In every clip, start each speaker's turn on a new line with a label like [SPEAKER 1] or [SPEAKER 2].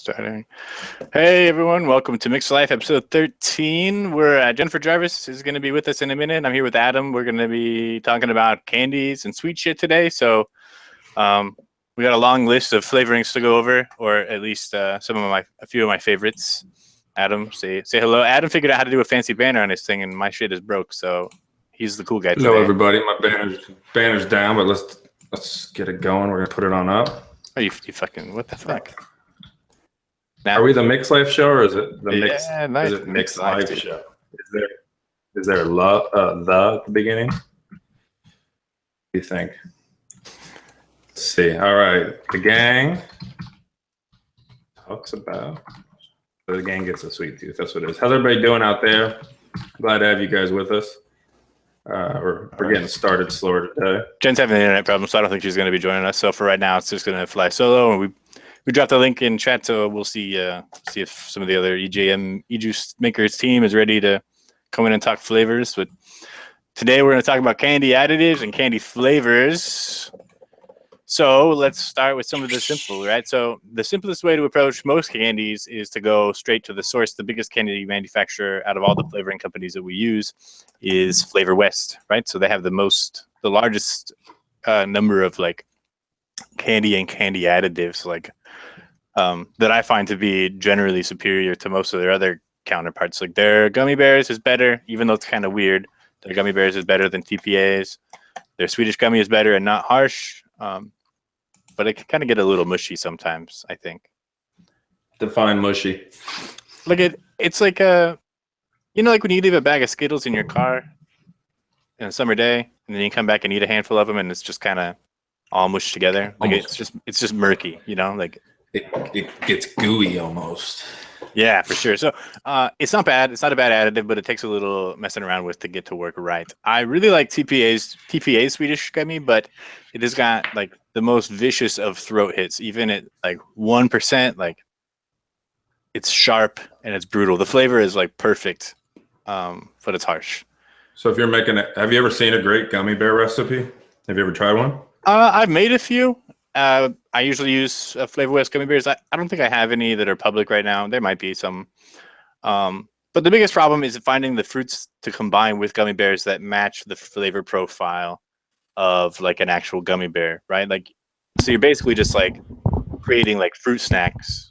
[SPEAKER 1] Starting. Hey everyone, welcome to Mixlife episode 13. We're Jennifer Jarvis is going to be with us in a minute. I'm here with Adam. We're going to be talking about candies and sweet shit today. So we got a long list of flavorings to go over, or at least a few of my favorites. Adam, say hello. Adam figured out how to do a fancy banner on his thing, and my shit is broke, so he's the cool guy today.
[SPEAKER 2] Hello everybody, my banner's down, but let's get it going. We're gonna put it on up.
[SPEAKER 1] Oh, you fucking, what the fuck? Now,
[SPEAKER 2] are we the Mixlife show, or is it the Mix?
[SPEAKER 1] Yeah, nice.
[SPEAKER 2] Is it Mixlife show? Is there love the at the beginning? What do you think? Let's see. All right, the gang talks about. The gang gets a sweet tooth. That's what it is. How's everybody doing out there? Glad to have you guys with us. We're getting started slower today.
[SPEAKER 1] Jen's having an internet problem, so I don't think she's going to be joining us. So for right now, it's just going to fly solo. And we dropped the link in chat, so we'll see if some of the other e-juice makers team is ready to come in and talk flavors. But today we're going to talk about candy additives and candy flavors. So let's start with some of the simple, right? So the simplest way to approach most candies is to go straight to the source. The biggest candy manufacturer out of all the flavoring companies that we use is Flavor West, right? So they have the largest number of like candy and candy additives, like that I find to be generally superior to most of their other counterparts. Like their gummy bears is better, even though it's kind of weird. Their gummy bears is better than TPA's. Their Swedish gummy is better and not harsh. But it can kind of get a little mushy sometimes, I think.
[SPEAKER 2] Define mushy.
[SPEAKER 1] Look, it's like like when you leave a bag of Skittles in your car in a summer day, and then you come back and eat a handful of them, and it's just kind of all mushed together. Like it's just murky, like
[SPEAKER 2] it gets gooey almost.
[SPEAKER 1] Yeah, for sure. So it's not bad. It's not a bad additive, but it takes a little messing around with to get to work right. I really like TPA's Swedish gummy, but it has got like the most vicious of throat hits. Even at like 1%, like it's sharp and it's brutal. The flavor is like perfect, but it's harsh.
[SPEAKER 2] So if you're making it, have you ever seen a great gummy bear recipe? Have you ever tried one?
[SPEAKER 1] I've made a few. I usually use Flavor West gummy bears. I don't think I have any that are public right now. There might be some. But the biggest problem is finding the fruits to combine with gummy bears that match the flavor profile of like an actual gummy bear, right? Like, so you're basically just like creating like fruit snacks,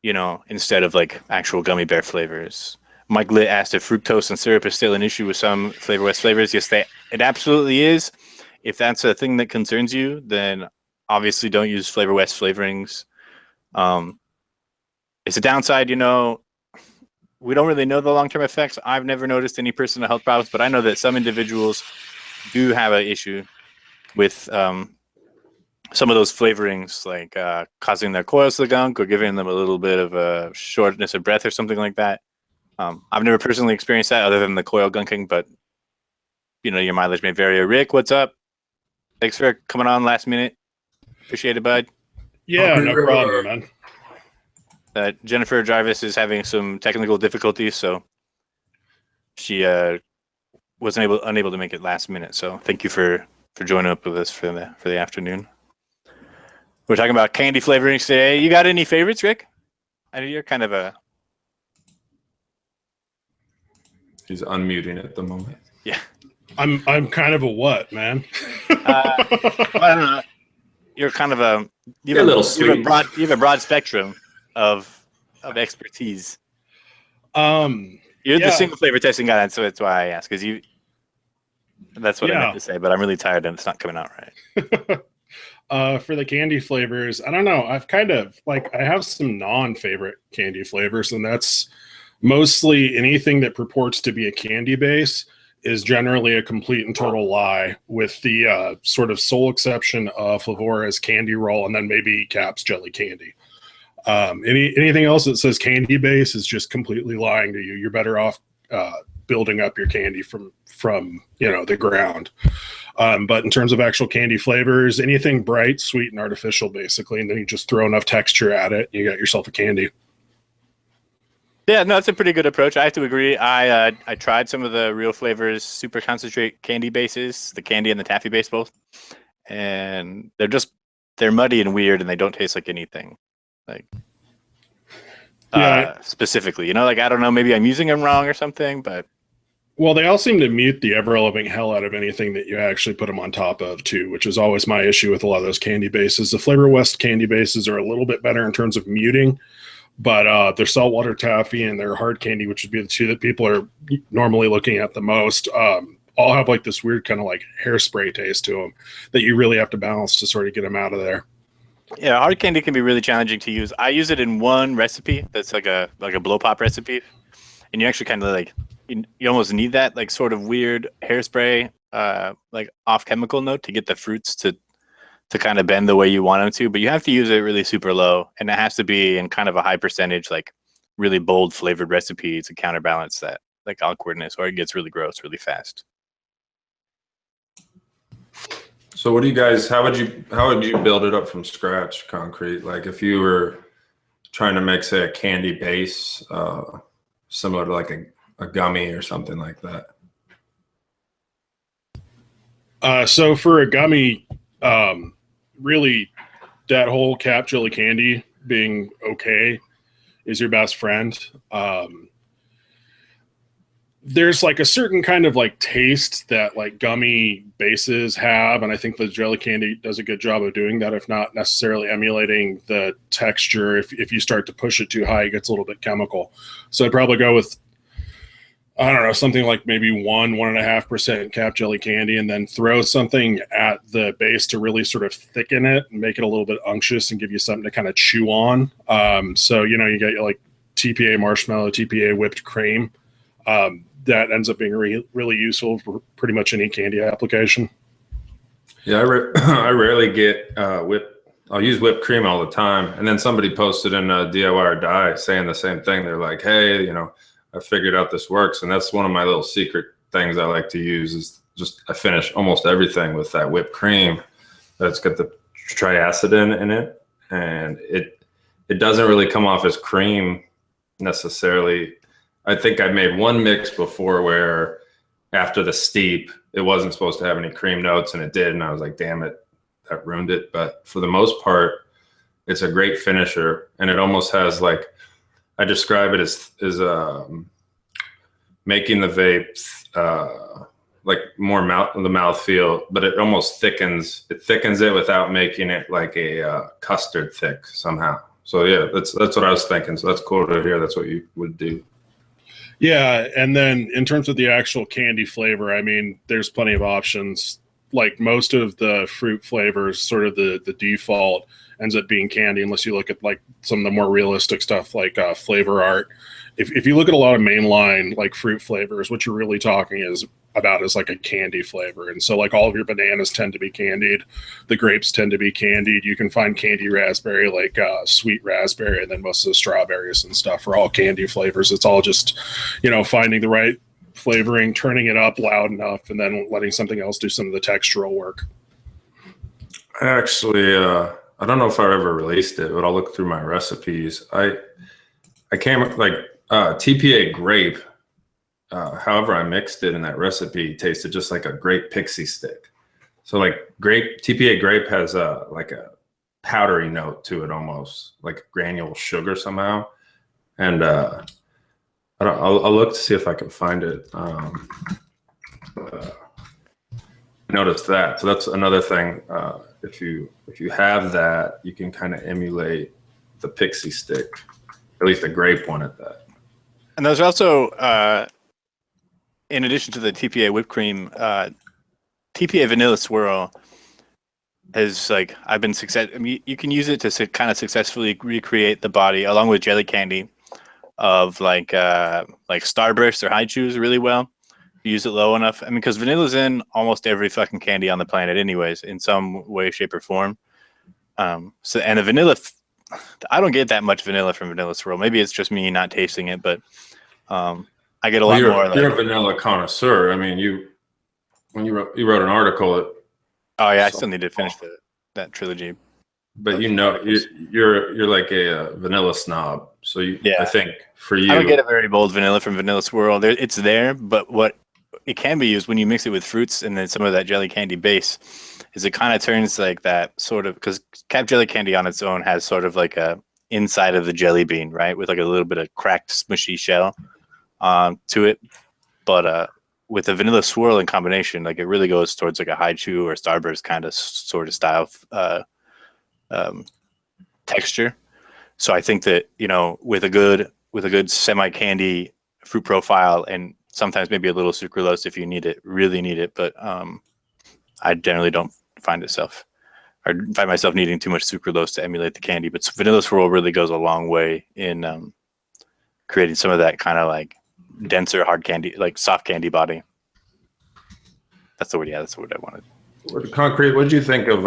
[SPEAKER 1] instead of like actual gummy bear flavors. Mike Litt asked if fructose and syrup is still an issue with some Flavor West flavors. Yes, it absolutely is. If that's a thing that concerns you, then obviously don't use Flavor West flavorings. It's a downside, we don't really know the long-term effects. I've never noticed any personal health problems, but I know that some individuals do have an issue with some of those flavorings, like causing their coils to gunk or giving them a little bit of a shortness of breath or something like that. I've never personally experienced that other than the coil gunking, but your mileage may vary. Rick, what's up? Thanks for coming on last minute. Appreciate it, bud.
[SPEAKER 3] Yeah, no problem, man.
[SPEAKER 1] Jennifer Jarvis is having some technical difficulties, so she wasn't unable to make it last minute. So thank you for joining up with us for the afternoon. We're talking about candy flavorings today. You got any favorites, Rick? I know you're kind of a.
[SPEAKER 2] He's unmuting at the moment.
[SPEAKER 1] Yeah.
[SPEAKER 3] I'm kind of a what, man?
[SPEAKER 1] I don't know. You're kind of you have a broad spectrum of expertise. You're the single flavor testing guy, so that's why I asked, because that's what I meant to say, but I'm really tired and it's not coming out right.
[SPEAKER 3] For the candy flavors, I don't know. I've kind of I have some non-favorite candy flavors, and that's mostly anything that purports to be a candy base is generally a complete and total lie, with the sort of sole exception of Flavora's candy roll and then maybe Cap's jelly candy. Anything else that says candy base is just completely lying to you. You're better off building up your candy from the ground. But in terms of actual candy flavors, anything bright, sweet, and artificial, basically, and then you just throw enough texture at it, you got yourself a candy.
[SPEAKER 1] Yeah, no, it's a pretty good approach. I have to agree. I tried some of the Real Flavors super concentrate candy bases, the candy and the taffy base both, and they're muddy and weird, and they don't taste like anything. like
[SPEAKER 3] Yeah.
[SPEAKER 1] specifically. You know, like I don't know, maybe I'm using them wrong or something, but
[SPEAKER 3] Well, they all seem to mute the ever-loving hell out of anything that you actually put them on top of, too, which is always my issue with a lot of those candy bases. The Flavor West candy bases are a little bit better in terms of muting, but their saltwater taffy and their hard candy, which would be the two that people are normally looking at the most, all have like this weird kind of like hairspray taste to them that you really have to balance to sort of get them out of there.
[SPEAKER 1] yeah, hard candy can be really challenging to use. I use it in one recipe that's like a blow pop recipe, and you actually kind of like you almost need that like sort of weird hairspray, like off chemical note to get the fruits to kind of bend the way you want them to. But you have to use it really super low, and it has to be in kind of a high percentage, like really bold flavored recipe to counterbalance that like awkwardness, or it gets really gross really fast.
[SPEAKER 2] So what do you guys, how would you build it up from scratch, Concrete? Like if you were trying to make, say, a candy base, similar to like a gummy or something like that.
[SPEAKER 3] So for a gummy, really that whole cap jelly candy being okay is your best friend. There's like a certain kind of like taste that like gummy bases have, and I think the jelly candy does a good job of doing that, if not necessarily emulating the texture. If you start to push it too high, it gets a little bit chemical. So I'd probably go with, I don't know, something like maybe 1.5% cap jelly candy, and then throw something at the base to really sort of thicken it and make it a little bit unctuous and give you something to kind of chew on. So, you know, you get like TPA marshmallow, TPA whipped cream. That ends up being really useful for pretty much any candy application.
[SPEAKER 2] Yeah, I rarely get whipped. I'll use whipped cream all the time. And then somebody posted in DIY or Die saying the same thing. They're like, hey, you know, I figured out this works. And that's one of my little secret things I like to use is just I finish almost everything with that whipped cream. That's got the triacidin in it. And it doesn't really come off as cream necessarily. I think I made one mix before where after the steep, it wasn't supposed to have any cream notes and it did. And I was like, damn it, that ruined it. But for the most part, it's a great finisher. And it almost has like, I describe it as making the vape like more the mouth feel, but it almost thickens it without making it like a custard thick somehow. So yeah, that's what I was thinking. So that's cool to hear. That's what you would do.
[SPEAKER 3] Yeah, and then in terms of the actual candy flavor, I mean, there's plenty of options. Like most of the fruit flavors, sort of the default ends up being candy, unless you look at like some of the more realistic stuff like Flavor Art. If you look at a lot of mainline like fruit flavors, what you're really talking about is like a candy flavor. And so like all of your bananas tend to be candied. The grapes tend to be candied. You can find candy raspberry, like sweet raspberry, and then most of the strawberries and stuff are all candy flavors. It's all just, you know, finding the right flavoring, turning it up loud enough, and then letting something else do some of the textural work.
[SPEAKER 2] Actually, I don't know if I ever released it, but I'll look through my recipes. I came like TPA grape. However I mixed it in that recipe tasted just like a grape pixie stick. So like TPA grape has like a powdery note to it, almost like granule sugar somehow. And I'll look to see if I can find it. Notice that. So that's another thing. If you have that, you can kind of emulate the pixie stick, at least a grape one at that.
[SPEAKER 1] And there's also, in addition to the TPA whipped cream, TPA vanilla swirl is like I mean, you can use it to kind of successfully recreate the body along with jelly candy of like Starburst or High Chews really well. You use it low enough. I mean, because vanilla's in almost every fucking candy on the planet, anyways, in some way, shape, or form. So and the vanilla, I don't get that much vanilla from Vanilla Swirl. Maybe it's just me not tasting it, but I get a lot more.
[SPEAKER 2] You're a vanilla connoisseur. I mean, you wrote an article.
[SPEAKER 1] Oh yeah, I still need to finish that trilogy.
[SPEAKER 2] But you know, you're like a vanilla snob. So I think for you,
[SPEAKER 1] I don't get a very bold vanilla from Vanilla Swirl. It's there, but what it can be used when you mix it with fruits and then some of that jelly candy base is it kind of turns like that sort of, because cap jelly candy on its own has sort of like a inside of the jelly bean, right, with like a little bit of cracked, smushy shell to it. But with the vanilla swirl in combination, like it really goes towards like a high chew or Starburst kind of sort of style texture. So I think that, you know, with a good semi candy fruit profile, and sometimes maybe a little sucralose if you need it, really need it, but I generally don't find myself needing too much sucralose to emulate the candy. But vanilla swirl really goes a long way in creating some of that kind of like denser hard candy, like soft candy body. That's the word. Yeah, that's what I wanted.
[SPEAKER 2] Concrete, what did you think of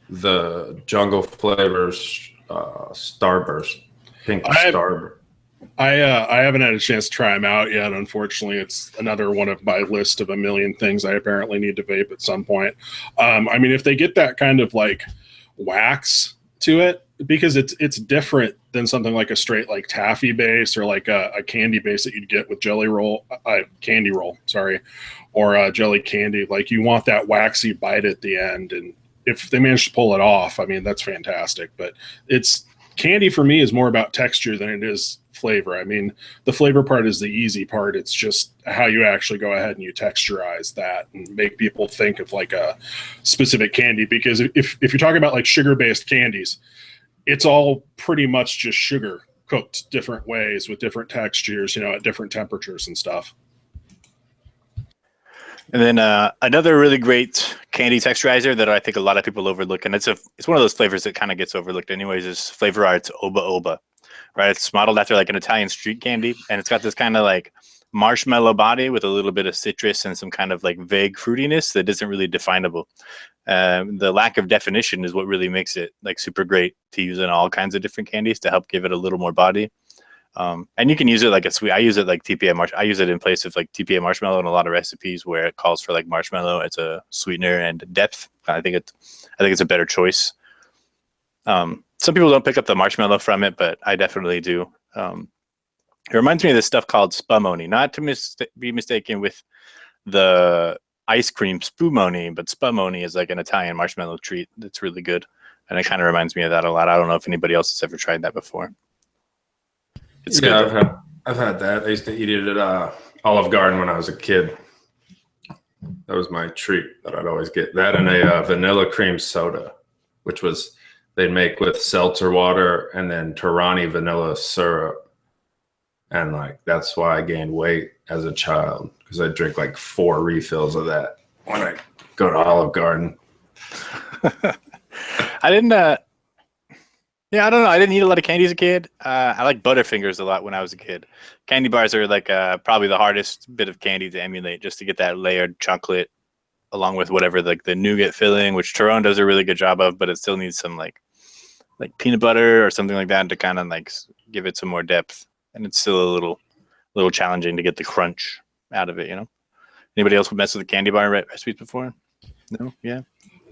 [SPEAKER 2] the Jungle Flavors Starburst, pink Starburst?
[SPEAKER 3] I haven't had a chance to try them out yet. Unfortunately, it's another one of my list of a million things I apparently need to vape at some point. I mean, if they get that kind of like wax to it, because it's different than something like a straight like taffy base or like a candy base that you'd get with candy roll, sorry, or jelly candy. Like you want that waxy bite at the end, and if they manage to pull it off, I mean, that's fantastic. But it's candy for me is more about texture than it is flavor. I mean, the flavor part is the easy part. It's just how you actually go ahead and you texturize that and make people think of like a specific candy. Because if you're talking about like sugar-based candies, it's all pretty much just sugar cooked different ways with different textures, you know, at different temperatures and stuff.
[SPEAKER 1] And then another really great candy texturizer that I think a lot of people overlook, and it's one of those flavors that kind of gets overlooked anyways, is Flavor Art's Oba Oba, right? It's modeled after like an Italian street candy, and it's got this kind of like marshmallow body with a little bit of citrus and some kind of like vague fruitiness that isn't really definable. The lack of definition is what really makes it like super great to use in all kinds of different candies to help give it a little more body. And you can use it like a sweet. I use it like I use it in place of like TPA marshmallow in a lot of recipes where it calls for like marshmallow as a sweetener and depth. I think it's a better choice. Some people don't pick up the marshmallow from it, but I definitely do. It reminds me of this stuff called spumoni, not to be mistaken with the ice cream spumoni, but spumoni is like an Italian marshmallow treat that's really good, and it kind of reminds me of that a lot. I don't know if anybody else has ever tried that before. It's good.
[SPEAKER 2] I've had that. I used to eat it at Olive Garden when I was a kid. That was my treat that I'd always get. That and a vanilla cream soda, which was they'd make with seltzer water and then Torani vanilla syrup. And like that's why I gained weight as a child, because I drink like 4 refills of that when I go to Olive Garden.
[SPEAKER 1] I didn't. Yeah, I don't know. I didn't eat a lot of candy as a kid. I like Butterfingers a lot when I was a kid. Candy bars are like probably the hardest bit of candy to emulate, just to get that layered chocolate along with whatever like the nougat filling, which Tyrone does a really good job of, but it still needs some like peanut butter or something like that to kind of like give it some more depth. And it's still a little challenging to get the crunch out of it, you know? Anybody else mess with the candy bar recipes before? No? Yeah?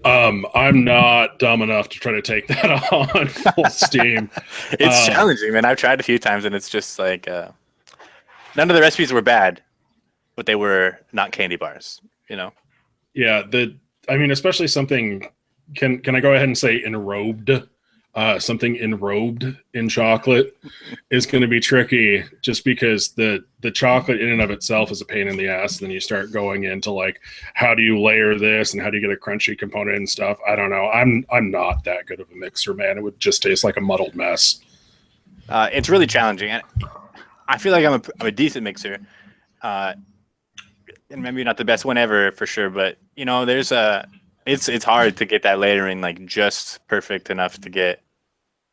[SPEAKER 3] I'm not dumb enough to try to take that on full steam.
[SPEAKER 1] It's challenging, man. I've tried a few times, and it's just like none of the recipes were bad, but they were not candy bars, you know?
[SPEAKER 3] Yeah, I mean, especially something, can I go ahead and say enrobed? Something enrobed in chocolate is going to be tricky, just because the chocolate in and of itself is a pain in the ass. Then you start going into like, how do you layer this and how do you get a crunchy component and stuff? I don't know. I'm not that good of a mixer, man. It would just taste like a muddled mess.
[SPEAKER 1] It's really challenging. I feel like I'm a decent mixer, and maybe not the best one ever for sure. But you know, it's hard to get that layering like just perfect enough to get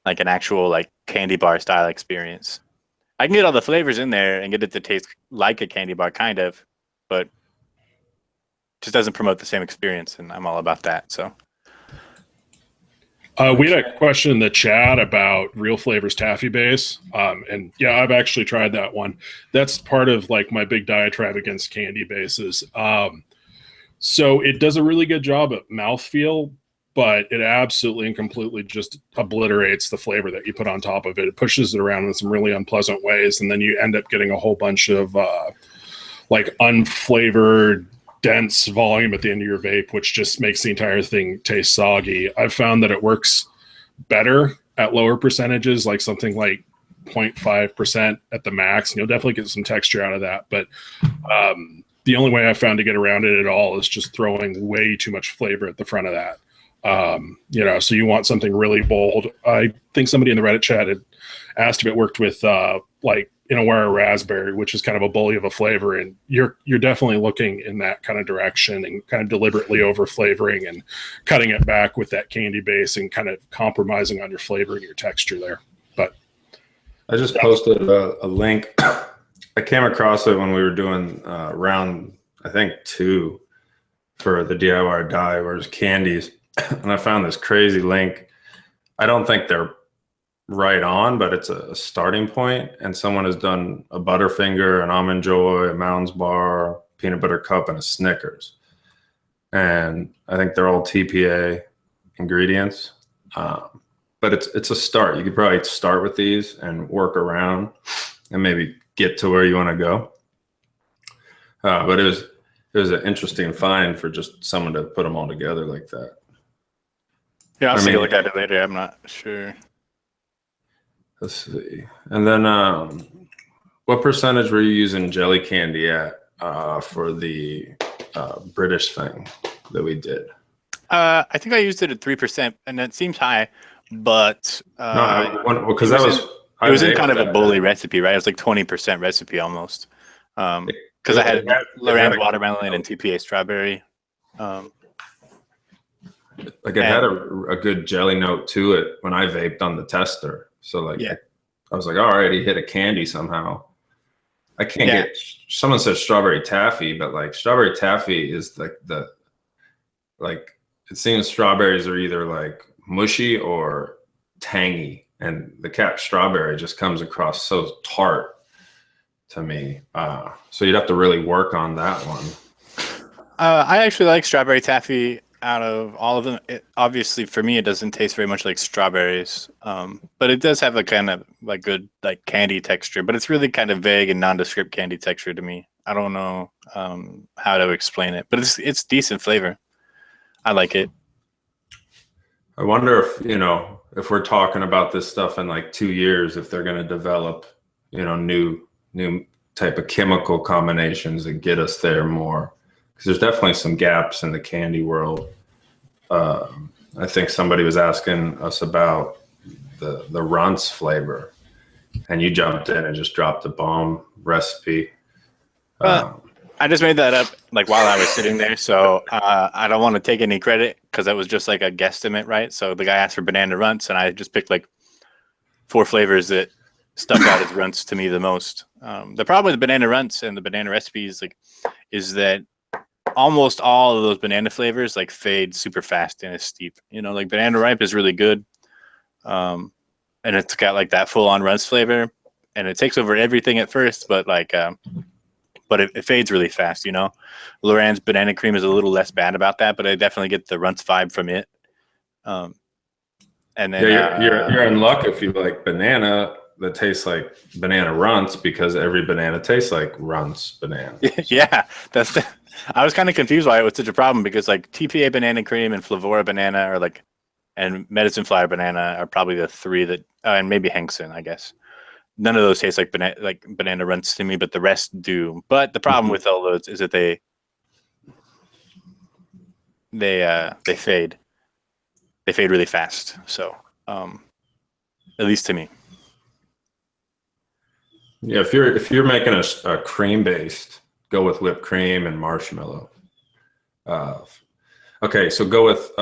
[SPEAKER 1] like an actual like candy bar style experience. I can get all the flavors in there and get it to taste like a candy bar kind of, but just doesn't promote the same experience, and I'm all about that. So
[SPEAKER 3] we had a question in the chat about Real Flavors Taffy Base. And yeah, I've actually tried that one. That's part of like my big diatribe against candy bases. So it does a really good job at mouthfeel, but it absolutely and completely just obliterates the flavor that you put on top of it. It pushes it around in some really unpleasant ways, and then you end up getting a whole bunch of like unflavored, dense volume at the end of your vape, which just makes the entire thing taste soggy. I've found that it works better at lower percentages, like something like 0.5% at the max, and you'll definitely get some texture out of that. But the only way I've found to get around it at all is just throwing way too much flavor at the front of that. So you want something really bold. I think somebody in the Reddit chat had asked if it worked with like Inawara raspberry, which is kind of a bully of a flavor, and you're definitely looking in that kind of direction and kind of deliberately over flavoring and cutting it back with that candy base and kind of compromising on your flavor and your texture there. But
[SPEAKER 2] I just posted a link. I came across it when we were doing round, I think 2 for the DIY die, where it's candies. And I found this crazy link. I don't think they're right on, but it's a starting point. And someone has done a Butterfinger, an Almond Joy, a Mounds Bar, peanut butter cup, and a Snickers. And I think they're all TPA ingredients. But it's a start. You could probably start with these and work around and maybe get to where you want to go. But it was an interesting find for just someone to put them all together like that.
[SPEAKER 1] Yeah, I'll take a look at it later. I'm not sure.
[SPEAKER 2] Let's see. And then what percentage were you using jelly candy at for the British thing that we did?
[SPEAKER 1] I think I used it at 3%, and that seems high, but
[SPEAKER 2] because it was
[SPEAKER 1] in kind of a bully recipe, right? It was like 20% recipe almost. Because I had Lorraine's watermelon and TPA strawberry.
[SPEAKER 2] Like it had a good jelly note to it when I vaped on the tester. So like, yeah. I was like, all right, he hit a candy somehow. I can't get, someone said strawberry taffy, but like strawberry taffy is like it seems strawberries are either like mushy or tangy, and the Cap strawberry just comes across so tart to me. So you'd have to really work on that one.
[SPEAKER 1] I actually like strawberry taffy out of all of them. Obviously for me it doesn't taste very much like strawberries, but it does have a kind of like good like candy texture, but it's really kind of vague and nondescript candy texture to me. I don't know how to explain it, but it's decent flavor. I like it.
[SPEAKER 2] I wonder if we're talking about this stuff in like 2 years, if they're going to develop new type of chemical combinations that get us there more. Because there's definitely some gaps in the candy world. I think somebody was asking us about the Runts flavor, and you jumped in and just dropped a bomb recipe.
[SPEAKER 1] I just made that up like while I was sitting there, so I don't want to take any credit because that was just like a guesstimate, right? So the guy asked for banana Runts, and I just picked like 4 flavors that stuck out as Runts to me the most. The problem with the banana Runts and the banana recipes is that almost all of those banana flavors like fade super fast and is steep. Like banana ripe is really good, and it's got like that full on Runts flavor, and it takes over everything at first, but like but it fades really fast. Lorraine's banana cream is a little less bad about that, but I definitely get the Runts vibe from it. And then
[SPEAKER 2] you're in luck if you like banana that tastes like banana Runts, because every banana tastes like Runts banana.
[SPEAKER 1] Yeah, I was kind of confused why it was such a problem, because like TPA banana cream and Flavora banana are like, and Medicine Flower banana are probably the 3 that, and maybe Hankson, I guess. None of those taste like banana Runts to me, but the rest do. But the problem with all those is that they fade. They fade really fast. So, at least to me.
[SPEAKER 2] Yeah, if you're making a cream based, go with whipped cream and marshmallow. Okay, so go with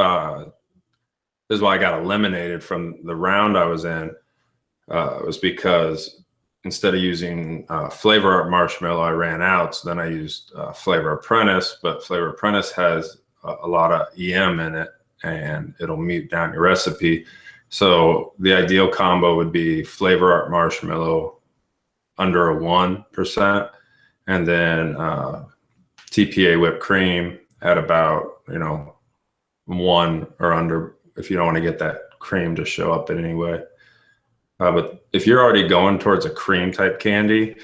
[SPEAKER 2] this is why I got eliminated from the round I was in. Was because instead of using Flavor Art marshmallow, I ran out. So then I used Flavor Apprentice, but Flavor Apprentice has a lot of EM in it, and it'll mute down your recipe. So the ideal combo would be Flavor Art marshmallow under a 1%, and then TPA whipped cream at about 1 or under, if you don't want to get that cream to show up in any way. But if you're already going towards a cream type candy,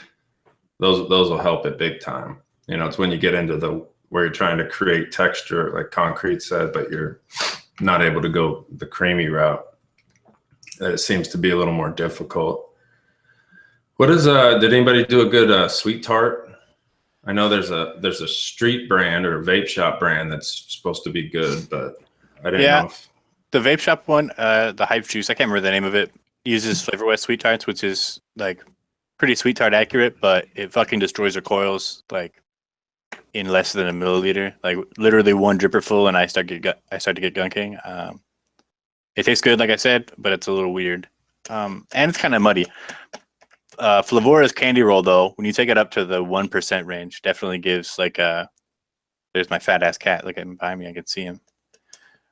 [SPEAKER 2] those will help it big time. It's when you get into where you're trying to create texture, like Concrete said, but you're not able to go the creamy route. that it seems to be a little more difficult. What is did anybody do a good sweet tart? I know there's a street brand or a vape shop brand that's supposed to be good, but I didn't know if
[SPEAKER 1] the vape shop one, the Hype Juice, I can't remember the name of it, uses Flavor West sweet tarts, which is like pretty sweet tart accurate, but it fucking destroys their coils like in less than a milliliter. Like literally one dripper full, and I start to get gunking. It tastes good, like I said, but it's a little weird, and it's kind of muddy. Flavora's candy roll, though, when you take it up to the 1% range, definitely gives like a. There's my fat ass cat. Look at him behind me. I can see him.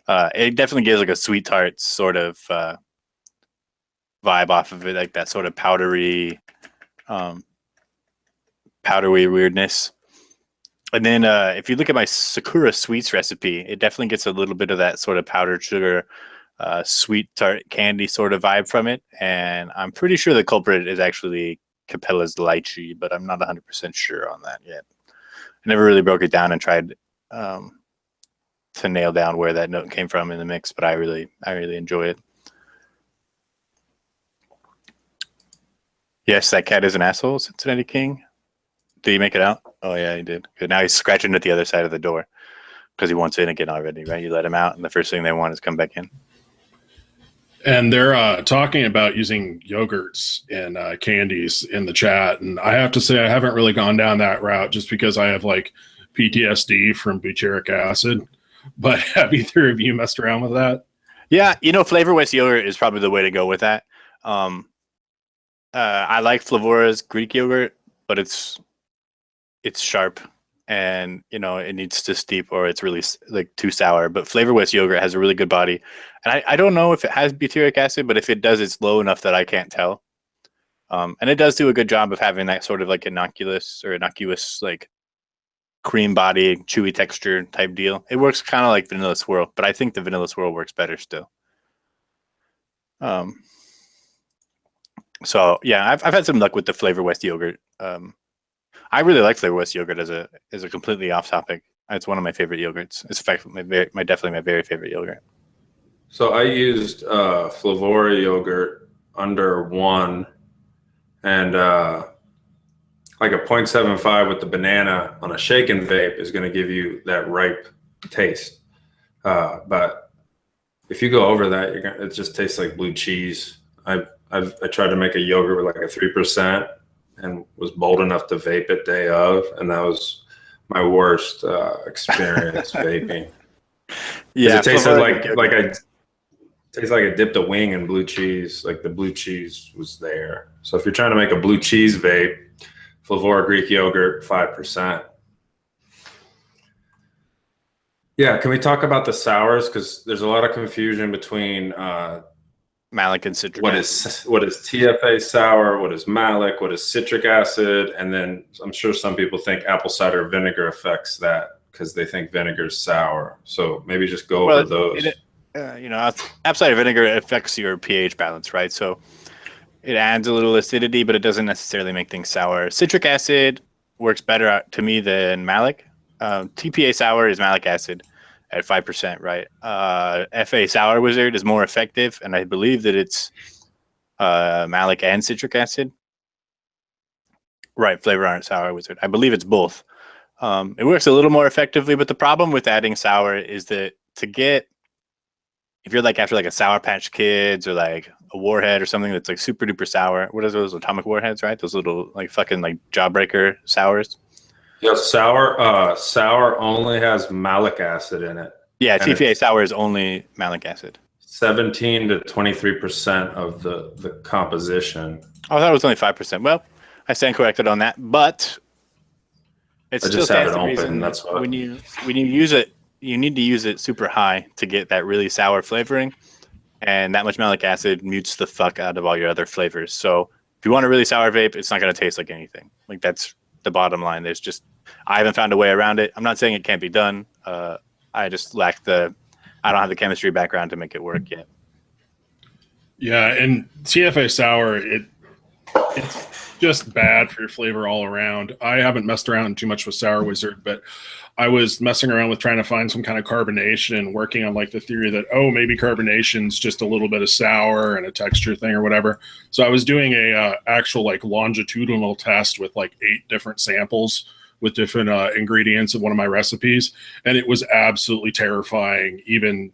[SPEAKER 1] It definitely gives like a sweet tart sort of vibe off of it, like that sort of powdery weirdness. And then if you look at my Sakura Sweets recipe, it definitely gets a little bit of that sort of powdered sugar, sweet tart candy sort of vibe from it. And I'm pretty sure the culprit is actually Capella's lychee, but I'm not 100% sure on that yet. I never really broke it down and tried to nail down where that note came from in the mix, but I really enjoy it. Yes, that cat is an asshole, Cincinnati King. Did he make it out? Oh yeah, he did. Good. Now he's scratching at the other side of the door because he wants in again already, right? You let him out, and the first thing they want is come back in.
[SPEAKER 3] And they're talking about using yogurts and candies in the chat. And I have to say, I haven't really gone down that route just because I have like PTSD from butyric acid. But have either of you messed around with that?
[SPEAKER 1] Yeah, Flavor West yogurt is probably the way to go with that. I like Flavora's Greek yogurt, but it's sharp, and it needs to steep or it's really like too sour. But Flavor West yogurt has a really good body, and I don't know if it has butyric acid, but if it does, it's low enough that I can't tell. And it does do a good job of having that sort of like innocuous like cream body, chewy texture type deal. It works kind of like Vanilla Swirl, but I think the Vanilla Swirl works better still. So yeah, I've had some luck with the Flavor West yogurt. I really like Flavor West yogurt as a completely off topic. It's one of my favorite yogurts. It's definitely my very favorite yogurt.
[SPEAKER 2] So I used Flavora yogurt under 1 and like a 0.75 with the banana on a shaken vape is going to give you that ripe taste. But if you go over that, it just tastes like blue cheese. I tried to make a yogurt with like a 3% and was bold enough to vape it day of, and that was my worst experience vaping. Yeah, it tasted like I dipped a wing in blue cheese. Like the blue cheese was there. So if you're trying to make a blue cheese vape, Flavora Greek yogurt 5%. Yeah, can we talk about the sours? Because there's a lot of confusion between
[SPEAKER 1] malic and citric
[SPEAKER 2] acid. What is TFA sour? What is malic? What is citric acid? And then I'm sure some people think apple cider vinegar affects that because they think vinegar is sour. So maybe just go over those.
[SPEAKER 1] Apple cider vinegar affects your pH balance, right? So it adds a little acidity, but it doesn't necessarily make things sour. Citric acid works better to me than malic. TPA sour is malic acid at 5%, right? FA Sour Wizard is more effective, and I believe that it's malic and citric acid. Right, Flavor Aren't Sour Wizard. I believe it's both. It works a little more effectively, but the problem with adding sour is that if you're like after like a Sour Patch Kids or like a Warhead or something that's like super duper sour, what are those Atomic Warheads, right? Those little like fucking like jawbreaker sours.
[SPEAKER 2] Yeah, sour only has malic acid in it.
[SPEAKER 1] Yeah, TPA sour is only malic acid.
[SPEAKER 2] 17 to 23% of the composition.
[SPEAKER 1] Oh, I thought it was only 5%. Well, I stand corrected on that, but it still stands to reason that's why when you use it, you need to use it super high to get that really sour flavoring, and that much malic acid mutes the fuck out of all your other flavors. So if you want a really sour vape, it's not going to taste like anything. Like that's the bottom line. I haven't found a way around it. I'm not saying it can't be done. I just I don't have the chemistry background to make it work yet.
[SPEAKER 3] Yeah, and TFA sour, just bad for your flavor all around. I haven't messed around too much with Sour Wizard, but I was messing around with trying to find some kind of carbonation and working on like the theory that, oh, maybe carbonation's just a little bit of sour and a texture thing or whatever. So I was doing a actual like longitudinal test with like 8 different samples with different ingredients of one of my recipes. And it was absolutely terrifying, even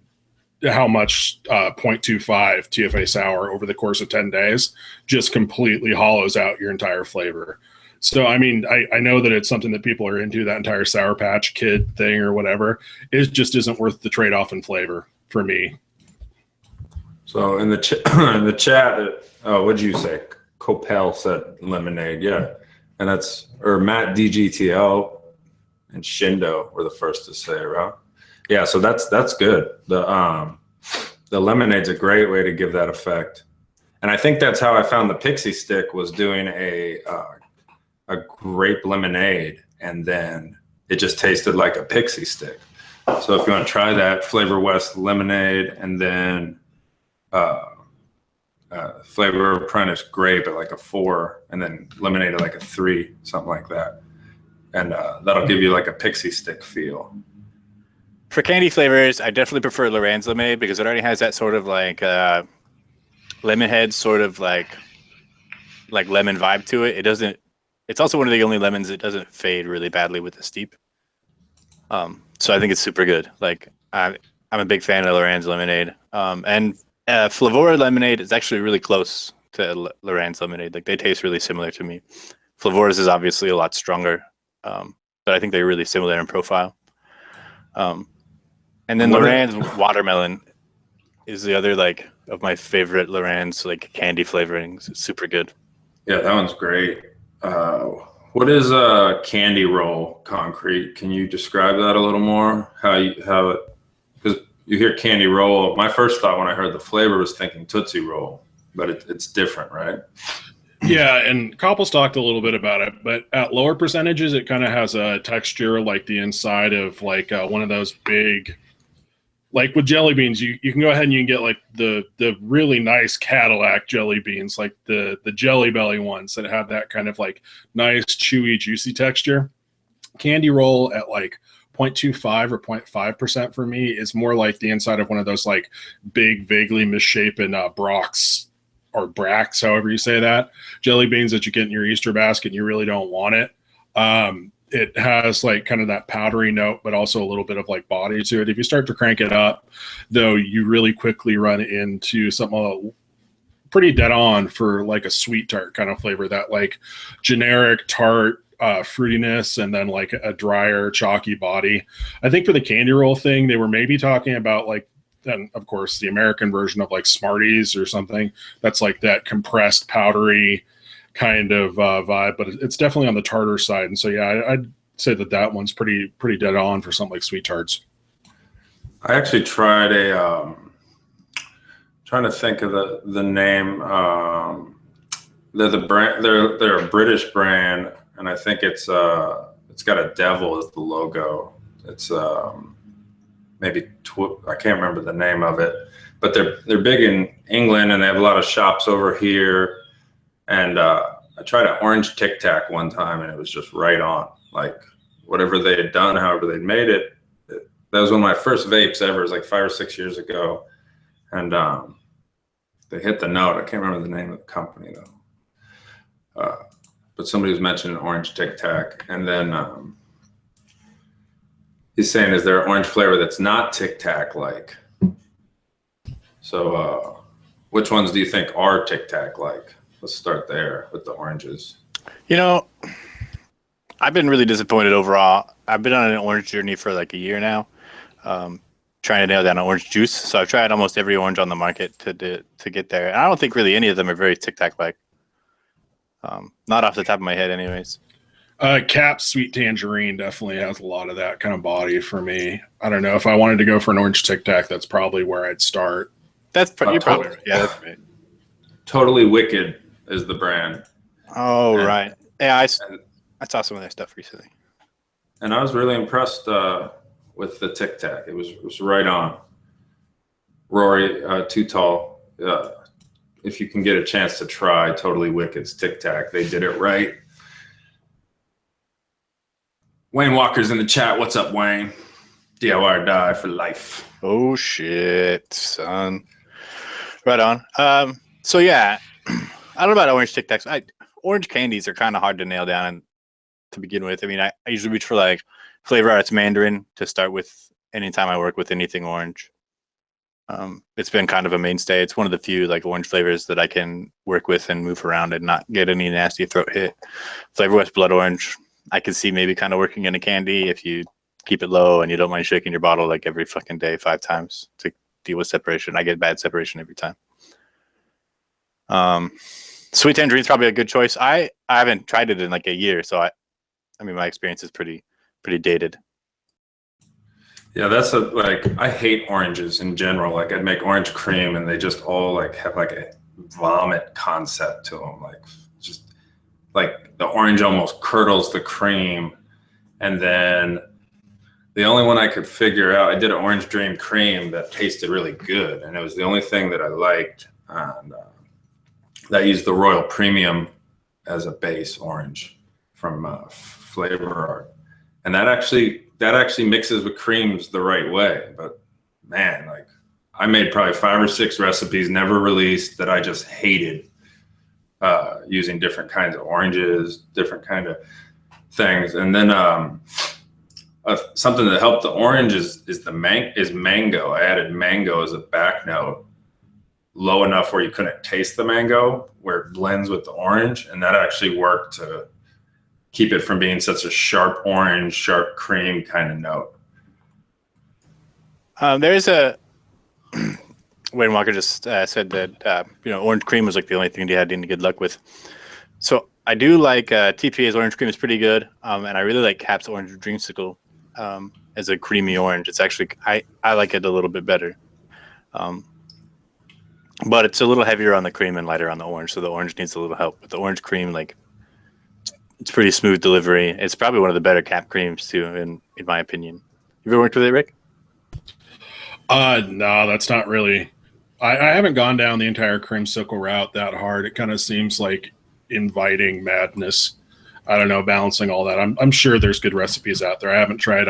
[SPEAKER 3] how much 0.25 TFA sour over the course of 10 days just completely hollows out your entire flavor. So, I mean, I know that it's something that people are into, that entire Sour Patch Kid thing or whatever. It just isn't worth the trade-off in flavor for me.
[SPEAKER 2] So in the in the chat, what'd you say? Copel said lemonade, yeah. And or Matt DGTL and Shindo were the first to say, right? Yeah, so that's good. The lemonade's a great way to give that effect. And I think that's how I found the Pixie Stick, was doing a grape lemonade, and then it just tasted like a Pixie Stick. So if you want to try that, Flavor West lemonade, and then Flavor Apprentice grape at like a 4, and then lemonade at like a 3, something like that. And that'll give you like a Pixie Stick feel.
[SPEAKER 1] For candy flavors, I definitely prefer Lorenz lemonade because it already has that sort of like lemon head, sort of like lemon vibe to it. It doesn't. It's also one of the only lemons that doesn't fade really badly with the steep. So I think it's super good. Like I'm a big fan of Lorenz lemonade. And Flavora lemonade is actually really close to Lorenz lemonade. Like they taste really similar to me. Flavora's is obviously a lot stronger, but I think they're really similar in profile. And then Lorenz watermelon is the other like of my favorite Lorenz like candy flavorings. It's super good.
[SPEAKER 2] Yeah, that one's great. What is candy roll concrete? Can you describe that a little more? Because you hear candy roll. My first thought when I heard the flavor was thinking Tootsie Roll, but it's different, right?
[SPEAKER 3] Yeah, and Koppel's talked a little bit about it, but at lower percentages, it kind of has a texture like the inside of like one of those big, like with jelly beans, you can go ahead and you can get like the really nice Cadillac jelly beans, like the Jelly Belly ones that have that kind of like nice, chewy, juicy texture. Candy roll at like 0.25 or 0.5% for me is more like the inside of one of those like big, vaguely misshapen Brock's or Brax, however you say that, jelly beans that you get in your Easter basket and you really don't want it. It has like kind of that powdery note, but also a little bit of like body to it. If you start to crank it up, though, you really quickly run into something pretty dead on for like a sweet tart kind of flavor, that like generic tart fruitiness and then like a drier, chalky body. I think for the candy roll thing, they were maybe talking about like, and of course the American version of like Smarties or something that's like that compressed powdery kind of vibe, but it's definitely on the tartar side. And so yeah, I'd say that one's pretty dead on for something like sweet tarts.
[SPEAKER 2] I actually tried trying to think of the name. They're the brand. They're a British brand, and I think it's got a devil as the logo. It's maybe I can't remember the name of it, but they're big in England and they have a lot of shops over here. And I tried an orange Tic Tac one time and it was just right on. Like whatever they had done, however they'd made it. That was one of my first vapes ever. It was like 5 or 6 years ago. And they hit the note. I can't remember the name of the company though. But somebody was mentioning orange Tic Tac. And then he's saying, is there an orange flavor that's not Tic Tac like? So which ones do you think are Tic Tac like? Let's start there with the oranges.
[SPEAKER 1] You know, I've been really disappointed overall. I've been on an orange journey for like a year now, trying to nail down an orange juice. So I've tried almost every orange on the market to get there. And I don't think really any of them are very Tic Tac like. Not off the top of my head anyways.
[SPEAKER 3] Cap Sweet Tangerine definitely has a lot of that kind of body for me. I don't know if I wanted to go for an orange Tic Tac, that's probably where I'd start.
[SPEAKER 1] You're probably right. Yeah, that's right.
[SPEAKER 2] Totally Wicked is the brand.
[SPEAKER 1] Oh, right. Yeah, I saw some of their stuff recently.
[SPEAKER 2] And I was really impressed with the Tic Tac. It was right on. Rory, Too Tall, if you can get a chance to try Totally Wicked's Tic Tac. They did it right. Wayne Walker's in the chat. What's up, Wayne? DIY or die for life.
[SPEAKER 1] Oh shit, son. Right on. So yeah, I don't know about orange Tic Tacs. Orange candies are kind of hard to nail down to begin with. I mean, I usually reach for like Flavor Arts Mandarin to start with anytime I work with anything orange. It's been kind of a mainstay. It's one of the few like orange flavors that I can work with and move around and not get any nasty throat hit. Flavor West Blood Orange, I can see maybe kind of working in a candy if you keep it low and you don't mind shaking your bottle like every fucking day 5 times to deal with separation. I get bad separation every time. Sweet Tangerine is probably a good choice. I haven't tried it in like a year, so I mean my experience is pretty dated.
[SPEAKER 2] Yeah, that's I hate oranges in general. Like I'd make orange cream and they just all like have like a vomit concept to them. Like just like the orange almost curdles the cream. And then the only one I could figure out, I did an orange dream cream that tasted really good. And it was the only thing that I liked. And that used the Royal Premium as a base orange from Flavor Art. And that actually mixes with creams the right way. But man, like I made probably 5 or 6 recipes never released that I just hated, using different kinds of oranges, different kind of things. And then something that helped the orange is mango. I added mango as a back note, low enough where you couldn't taste the mango, where it blends with the orange, and that actually worked to keep it from being such a sharp orange, sharp cream kind of note.
[SPEAKER 1] There's a Wayne Walker just said that orange cream was like the only thing he had any good luck with. So I do like TPA's orange cream is pretty good, and I really like Cap's Orange Dreamsicle as a creamy orange. It's actually I like it a little bit better, but it's a little heavier on the cream and lighter on the orange, so the orange needs a little help. But the orange cream, like, it's pretty smooth delivery. It's probably one of the better Cap creams too, in my opinion. You ever worked with it, Rick?
[SPEAKER 3] No, that's not really. I haven't gone down the entire creamsicle route that hard. It kind of seems like inviting madness. I don't know, balancing all that. I'm sure there's good recipes out there. I haven't tried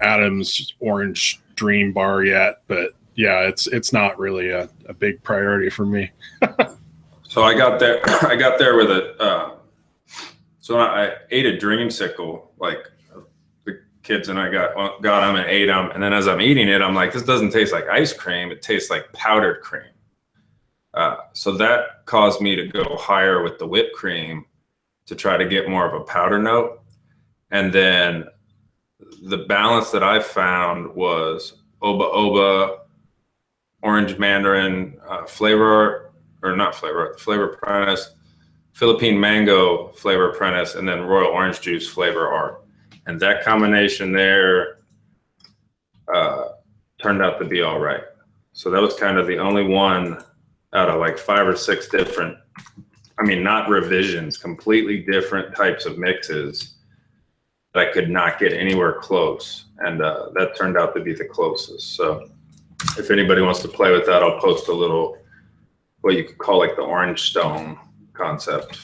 [SPEAKER 3] Adam's Orange Dream Bar yet, but yeah, it's not really a big priority for me.
[SPEAKER 2] So I got there with a. So I ate a dreamsicle, like the kids and I got them and ate them. And then as I'm eating it, I'm like, this doesn't taste like ice cream. It tastes like powdered cream. So that caused me to go higher with the whipped cream to try to get more of a powder note. And then the balance that I found was Oba Oba, Orange Mandarin, Flavor Apprentice, Philippine Mango Flavor Apprentice, and then Royal Orange Juice Flavor Art. And that combination there turned out to be all right. So that was kind of the only one out of like 5 or 6 different, I mean, not revisions, completely different types of mixes that I could not get anywhere close. And that turned out to be the closest. So if anybody wants to play with that, I'll post a little, what you could call like the orange stone concept.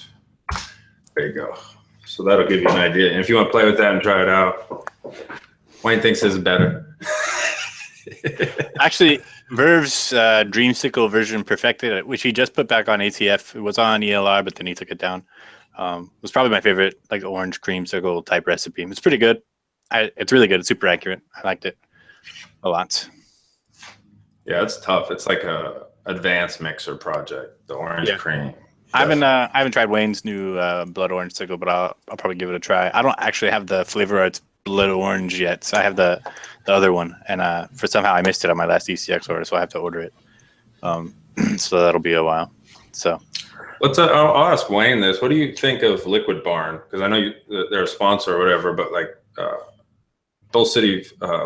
[SPEAKER 2] There you go. So that'll give you an idea. And if you want to play with that and try it out, Wayne thinks his is better.
[SPEAKER 1] Actually, Verve's Dreamsicle version perfected, which he just put back on ATF. It was on ELR, but then he took it down. It was probably my favorite, like orange creamsicle type recipe. It's pretty good. It's really good. It's super accurate. I liked it a lot.
[SPEAKER 2] Yeah, it's tough. It's like a advanced mixer project, the orange cream.
[SPEAKER 1] I haven't tried Wayne's new blood orange sickle, but I'll probably give it a try. I don't actually have the Flavor Arts blood orange yet, so I have the other one, and for somehow I missed it on my last ECX order, so I have to order it. So that'll be a while. So
[SPEAKER 2] I'll ask Wayne this. What do you think of Liquid Barn? Because I know they're a sponsor or whatever, but like Dole City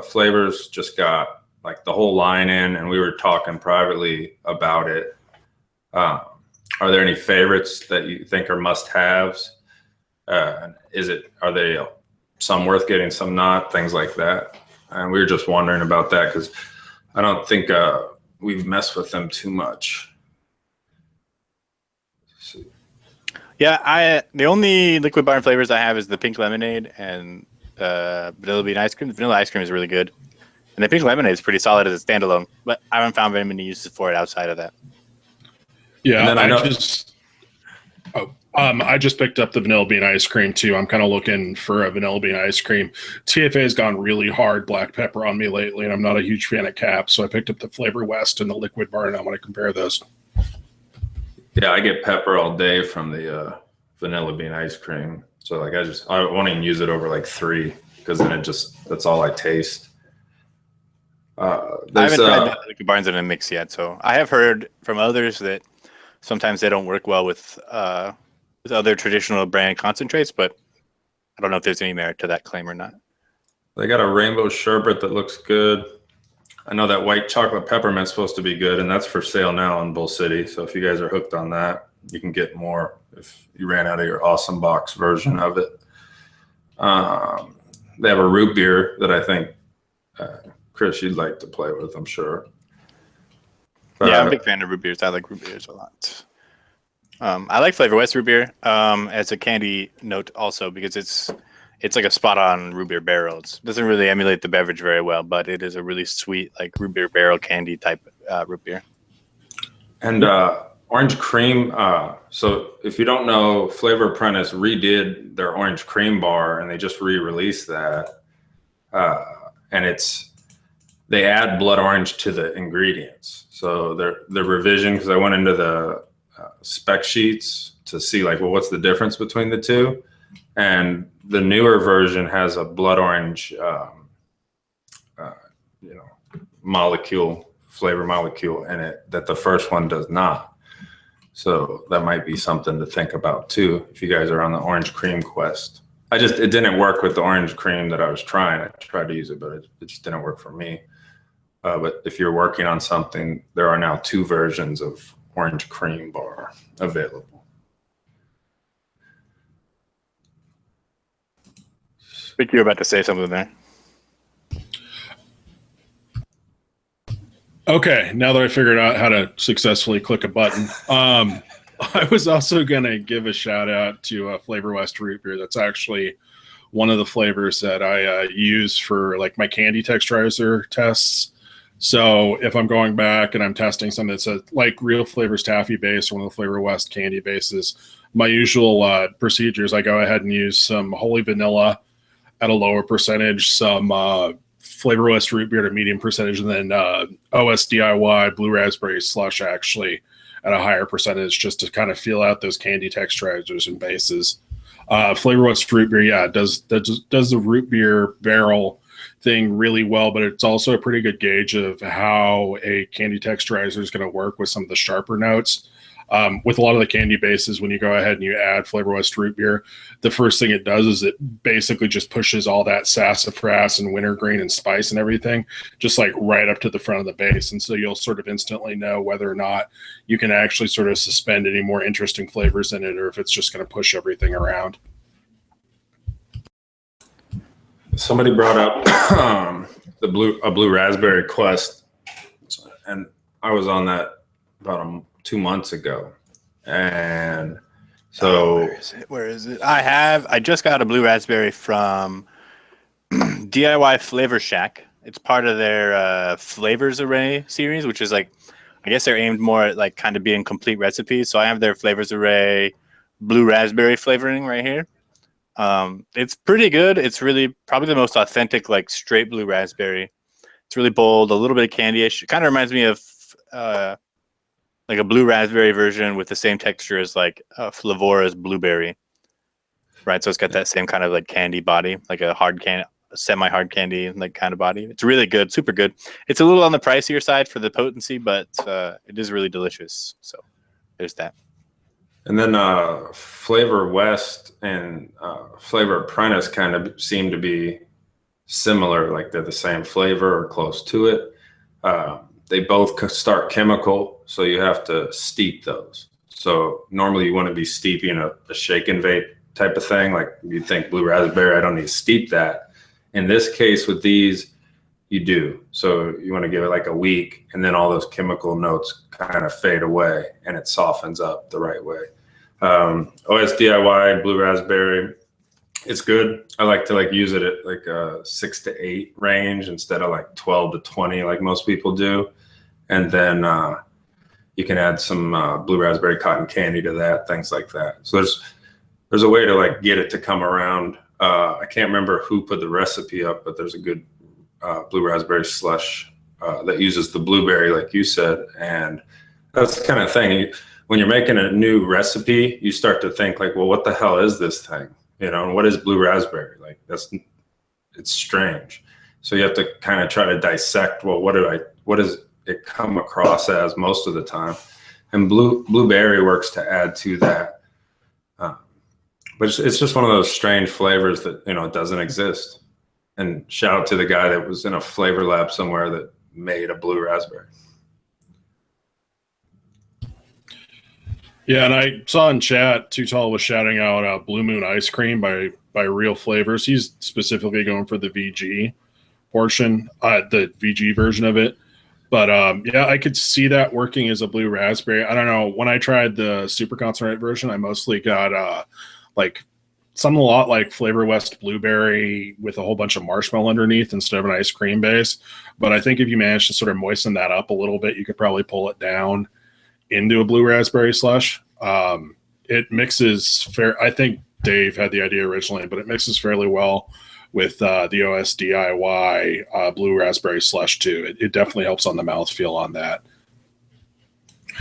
[SPEAKER 2] Flavors just got like the whole line in, and we were talking privately about it. Are there any favorites that you think are must-haves? Are they some worth getting, some not, things like that? And we were just wondering about that because I don't think we've messed with them too much.
[SPEAKER 1] Yeah, the only liquid bar flavors I have is the pink lemonade and vanilla bean ice cream. The vanilla ice cream is really good, and the pink lemonade is pretty solid as a standalone. But I haven't found very many uses for it outside of that.
[SPEAKER 3] Yeah,
[SPEAKER 2] And then
[SPEAKER 3] I just picked up the vanilla bean ice cream too. I'm kind of looking for a vanilla bean ice cream. TFA has gone really hard black pepper on me lately, and I'm not a huge fan of Cap, so I picked up the Flavor West and the liquid bar, and I want to compare those.
[SPEAKER 2] Yeah, I get pepper all day from the vanilla bean ice cream. So like I won't even use it over like 3 because then that's all I taste.
[SPEAKER 1] I haven't tried the liquid bars in a mix yet, so I have heard from others that sometimes they don't work well with other traditional brand concentrates, but I don't know if there's any merit to that claim or not.
[SPEAKER 2] They got a rainbow sherbet that looks good. I know that white chocolate peppermint's supposed to be good, and that's for sale now in Bull City. So if you guys are hooked on that, you can get more if you ran out of your awesome box version of it. They have a root beer that I think, Chris, you'd like to play with, I'm sure.
[SPEAKER 1] Yeah, I'm a big fan of root beers. I like root beers a lot. I like Flavor West root beer as a candy note also because it's like a spot on root beer barrel. It doesn't really emulate the beverage very well, but it is a really sweet like root beer barrel candy type root beer.
[SPEAKER 2] And orange cream. So if you don't know, Flavor Apprentice redid their orange cream bar and they just re-released that. And they add blood orange to the ingredients. So the revision, because I went into the spec sheets to see like, well, what's the difference between the two? And the newer version has a blood orange, flavor molecule in it that the first one does not. So that might be something to think about too if you guys are on the orange cream quest. It didn't work with the orange cream that I was trying. I tried to use it, but it just didn't work for me. But if you're working on something, there are now 2 versions of orange cream bar available.
[SPEAKER 1] I think you're about to say something there.
[SPEAKER 3] Okay, now that I figured out how to successfully click a button, I was also going to give a shout out to Flavor West root beer. That's actually one of the flavors that I use for like my candy texturizer tests. So if I'm going back and I'm testing something that's like Real Flavors Taffy base or one of the Flavor West candy bases, my usual procedure is I go ahead and use some Holy Vanilla at a lower percentage, some Flavor West root beer at a medium percentage, and then OS DIY Blue Raspberry Slush actually at a higher percentage just to kind of feel out those candy texturizers and bases. Flavor West root beer, yeah, does the root beer barrel thing really well, but it's also a pretty good gauge of how a candy texturizer is going to work with some of the sharper notes. With a lot of the candy bases, when you go ahead and you add Flavor West root beer, the first thing it does is it basically just pushes all that sassafras and wintergreen and spice and everything just like right up to the front of the base. And so you'll sort of instantly know whether or not you can actually sort of suspend any more interesting flavors in it or if it's just going to push everything around.
[SPEAKER 2] Somebody brought up a blue raspberry quest, and I was on that about 2 months ago, and so
[SPEAKER 1] where is it? I just got a blue raspberry from DIY Flavor Shack. It's part of their flavors array series, which is like, I guess they're aimed more at like kind of being complete recipes. So I have their flavors array blue raspberry flavoring right here. It's pretty good. It's really probably the most authentic, like straight blue raspberry. It's really bold, a little bit of candy-ish. It kind of reminds me of like a blue raspberry version with the same texture as like Flavora's blueberry, right? So it's got that same kind of like candy body, like a hard candy, semi-hard candy like kind of body. It's really good, super good. It's a little on the pricier side for the potency, but it is really delicious. So there's that.
[SPEAKER 2] And then Flavor West and Flavor Apprentice kind of seem to be similar, like they're the same flavor or close to it. They both start chemical, so you have to steep those. So normally you want to be steeping a shake and vape type of thing. Like you think blue raspberry, I don't need to steep that. In this case with these, you do. So you want to give it like a week, and then all those chemical notes kind of fade away and it softens up the right way. OS DIY blue raspberry. It's good. I like to use it at like a 6 to 8 range instead of like 12 to 20 like most people do. And then you can add some blue raspberry cotton candy to that, things like that. So there's a way to get it to come around. I can't remember who put the recipe up, but there's a good blue raspberry slush that uses the blueberry, like you said. And that's the kind of thing, when you're making a new recipe, you start to think well, what the hell is this thing? And what is blue raspberry? It's strange. So you have to kind of try to dissect, well, what does it come across as most of the time? And blueberry works to add to that. But it's just one of those strange flavors that, it doesn't exist. And shout out to the guy that was in a flavor lab somewhere that made a blue raspberry.
[SPEAKER 3] Yeah, and I saw in chat, Too Tall was shouting out Blue Moon Ice Cream by Real Flavors. He's specifically going for the VG portion, the VG version of it. But yeah, I could see that working as a blue raspberry. I don't know. When I tried the super concentrate version, I mostly got something a lot like Flavor West blueberry with a whole bunch of marshmallow underneath instead of an ice cream base. But I think if you manage to sort of moisten that up a little bit, you could probably pull it down into a blue raspberry slush. It mixes I think Dave had the idea originally, but it mixes fairly well with the OS DIY blue raspberry slush too. It definitely helps on the mouthfeel on that.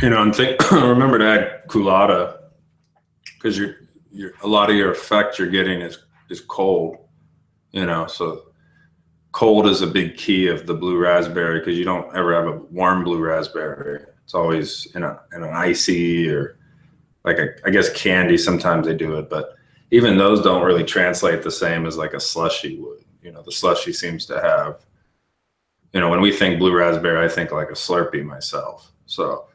[SPEAKER 2] And remember to add culotta, because a lot of your effect you're getting is cold. So cold is a big key of the blue raspberry, because you don't ever have a warm blue raspberry. It's always in an icy, or I guess candy. Sometimes they do it, but even those don't really translate the same as a slushy would. The slushy seems to have, when we think blue raspberry, I think like a Slurpee myself. So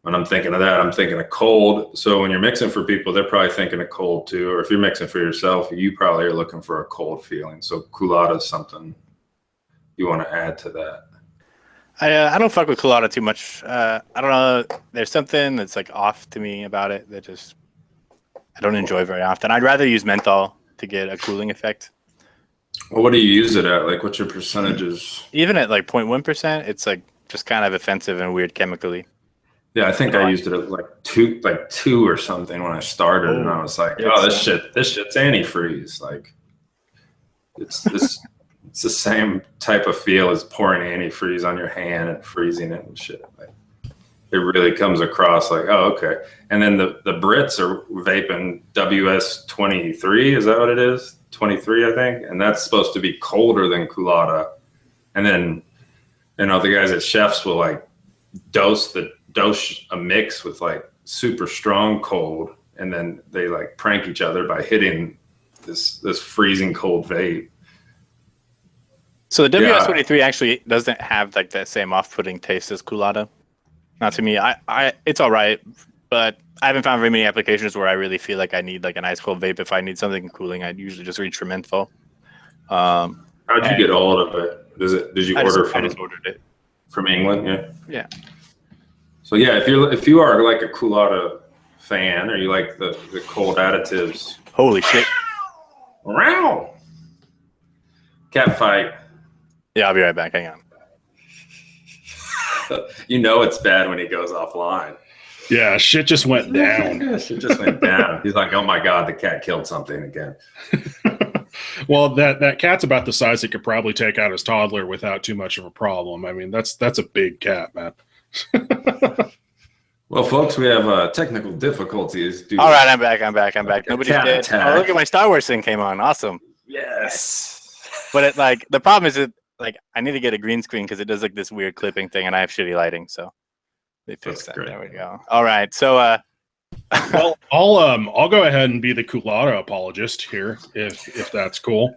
[SPEAKER 2] when I'm thinking of that, I'm thinking of cold. So when you're mixing for people, they're probably thinking of cold too. Or if you're mixing for yourself, you probably are looking for a cold feeling. So culotta is something you want to add to that.
[SPEAKER 1] I don't fuck with culotta too much. I don't know. There's something that's off to me about it that just I don't enjoy very often. I'd rather use menthol to get a cooling effect.
[SPEAKER 2] Well, what do you use it at? What's your percentages?
[SPEAKER 1] Even at 0.1%, it's just kind of offensive and weird chemically.
[SPEAKER 2] Yeah, I think I used it at two or something when I started, and I was like, oh, this shit's antifreeze. It's the same type of feel as pouring antifreeze on your hand and freezing it and shit. It really comes across oh, okay. And then the Brits are vaping WS-23. Is that what it is? 23, I think. And that's supposed to be colder than culotta. And then, the guys at Chefs will dose a mix with super strong cold. And then they prank each other by hitting this freezing cold vape.
[SPEAKER 1] So the WS-23 actually doesn't have that same off-putting taste as culotta. Not to me. It's all right, but I haven't found very many applications where I really feel I need an ice cold vape. If I need something cooling, I'd usually just reach for menthol.
[SPEAKER 2] How'd you get a hold of it? Did you order
[SPEAKER 1] I just ordered it
[SPEAKER 2] from England? Yeah.
[SPEAKER 1] Yeah.
[SPEAKER 2] So yeah, if you are a culotta fan, or you like the cold additives.
[SPEAKER 1] Holy shit!
[SPEAKER 2] Wow. Cat fight.
[SPEAKER 1] Yeah, I'll be right back. Hang on.
[SPEAKER 2] It's bad when he goes offline.
[SPEAKER 3] Yeah, shit just went down.
[SPEAKER 2] Shit just went down. He's like, oh my God, the cat killed something again.
[SPEAKER 3] Well, that cat's about the size it could probably take out his toddler without too much of a problem. I mean, that's a big cat, man.
[SPEAKER 2] Well, folks, we have technical difficulties.
[SPEAKER 1] All right, I'm back. Nobody's dead.
[SPEAKER 2] Attack.
[SPEAKER 1] Oh, look at my Star Wars thing came on. Awesome.
[SPEAKER 2] Yes.
[SPEAKER 1] But the problem is that I need to get a green screen because it does this weird clipping thing, and I have shitty lighting, so they fixed that. Great. There we go. All right, so
[SPEAKER 3] well, I'll go ahead and be the culotta apologist here, if that's cool.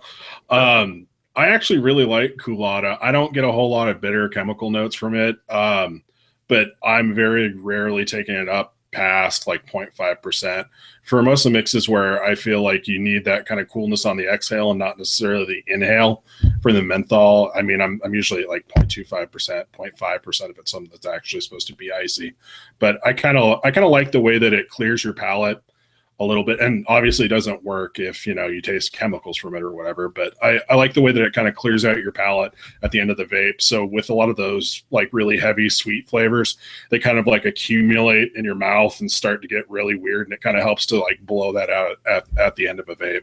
[SPEAKER 3] I actually really like culotta. I don't get a whole lot of bitter chemical notes from it, but I'm very rarely taking it up past 0.5% for most of the mixes where I feel you need that kind of coolness on the exhale and not necessarily the inhale for the menthol. I mean, I'm usually at 0.25%, 0.5% if it's something that's actually supposed to be icy. But I kind of like the way that it clears your palate. a little bit. And obviously it doesn't work if, you taste chemicals from it or whatever, but I like the way that it kind of clears out your palate at the end of the vape. So with a lot of those like really heavy sweet flavors, they kind of like accumulate in your mouth and start to get really weird. And it kind of helps to like blow that out at the end of a vape.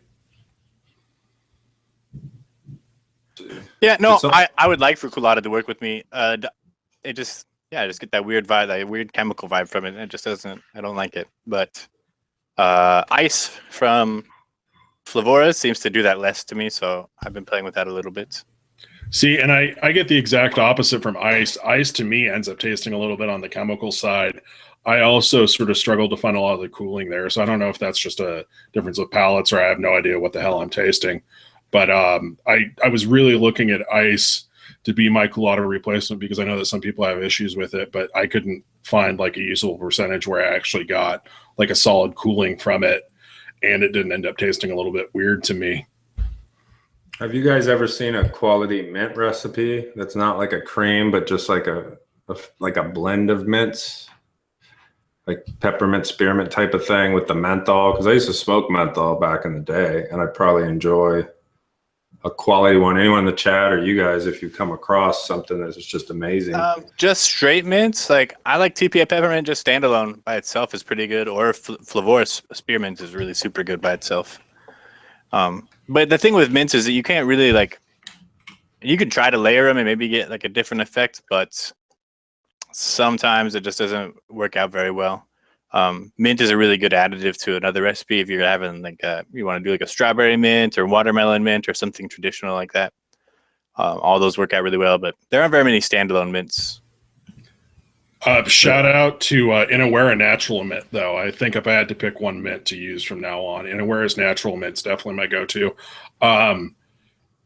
[SPEAKER 1] Yeah, no, I would like for Culata to work with me. It just, I just get that weird vibe, that weird chemical vibe from it. And it just doesn't, I don't like it. But Ice from Flavora seems to do that less to me, so I've been playing with that a little bit.
[SPEAKER 3] See, and I get the exact opposite from Ice. Ice to me ends up tasting a little bit on the chemical side. I also sort of struggle to find a lot of the cooling there, so I don't know if that's just a difference of palates or I have no idea what the hell I'm tasting. But I was really looking at Ice to be my Culata replacement because I know that some people have issues with it, but I couldn't find like a usable percentage where I actually got like a solid cooling from it, and it didn't end up tasting a little bit weird to me.
[SPEAKER 2] Have you guys ever seen a quality mint recipe that's not like a cream, but just like a blend of mints, like peppermint, spearmint type of thing with the menthol? Because I used to smoke menthol back in the day, and I'd probably enjoy a quality one. Anyone in the chat or you guys, if you come across something that's just amazing.
[SPEAKER 1] Just straight mints, like I like TPA peppermint just standalone by itself is pretty good, or Flavora spearmint is really super good by itself. But the thing with mints is that you can't really like, you can try to layer them and maybe get like a different effect, but sometimes it just doesn't work out very well. Mint is a really good additive to another recipe if you're having like you want to do like a strawberry mint or watermelon mint or something traditional like that. All those work out really well, but there aren't very many standalone mints.
[SPEAKER 3] Shout out to Inawera Natural Mint, though. I think if I had to pick one mint to use from now on, Inawera's Natural Mint's definitely my go-to.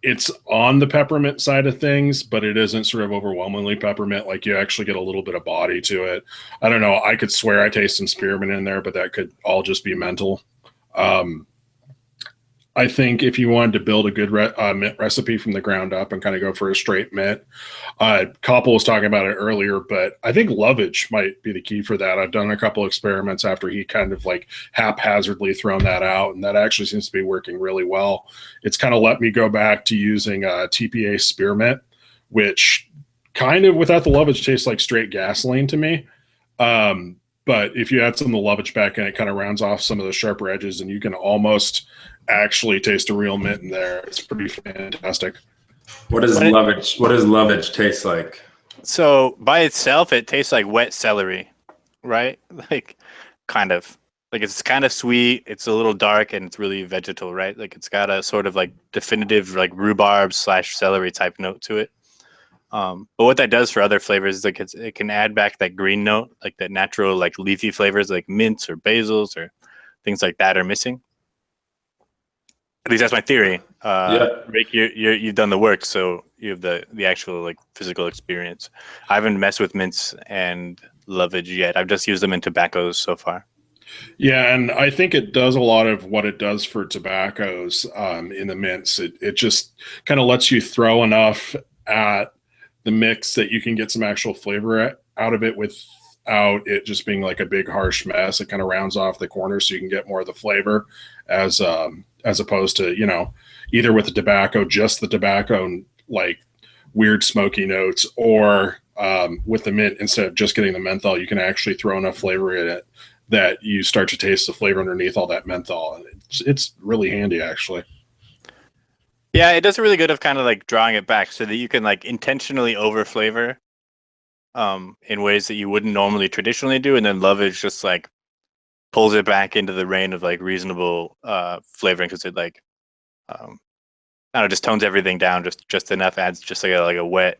[SPEAKER 3] It's on the peppermint side of things, but it isn't sort of overwhelmingly peppermint. Like you actually get a little bit of body to it. I don't know. I could swear I taste some spearmint in there, but that could all just be mental. I think if you wanted to build a good mint recipe from the ground up and kind of go for a straight mint, Koppel was talking about it earlier, but I think lovage might be the key for that. I've done a couple experiments after he kind of like haphazardly thrown that out, and that actually seems to be working really well. It's kind of let me go back to using TPA spearmint, which kind of without the lovage tastes like straight gasoline to me. But if you add some of the lovage back in, it kind of rounds off some of the sharper edges, and you can almost actually taste a real mint in there. It's pretty fantastic.
[SPEAKER 2] What does lovage taste like?
[SPEAKER 1] So by itself, it tastes like wet celery, right? Like kind of like it's kind of sweet. It's a little dark and it's really vegetal, right? Like it's got a sort of like definitive like rhubarb / celery type note to it. But what that does for other flavors is like it can add back that green note, like that natural like leafy flavors like mints or basils or things like that are missing. At least that's my theory. Rick, you've done the work, so you have the actual like physical experience. I haven't messed with mints and lovage yet. I've just used them in tobaccos so far.
[SPEAKER 3] Yeah, and I think it does a lot of what it does for tobaccos in the mints. It just kind of lets you throw enough at the mix that you can get some actual flavor out of it without it just being like a big harsh mess. It kind of rounds off the corners so you can get more of the flavor as opposed to, either with the tobacco, just the tobacco and like weird smoky notes, or with the mint, instead of just getting the menthol, you can actually throw enough flavor in it that you start to taste the flavor underneath all that menthol. And it's really handy, actually.
[SPEAKER 1] Yeah, it does a really good of kind of like drawing it back so that you can like intentionally over flavor in ways that you wouldn't normally traditionally do, and then lovage just like pulls it back into the reign of like reasonable flavoring, because it like I don't know, just tones everything down just enough, adds just like a wet,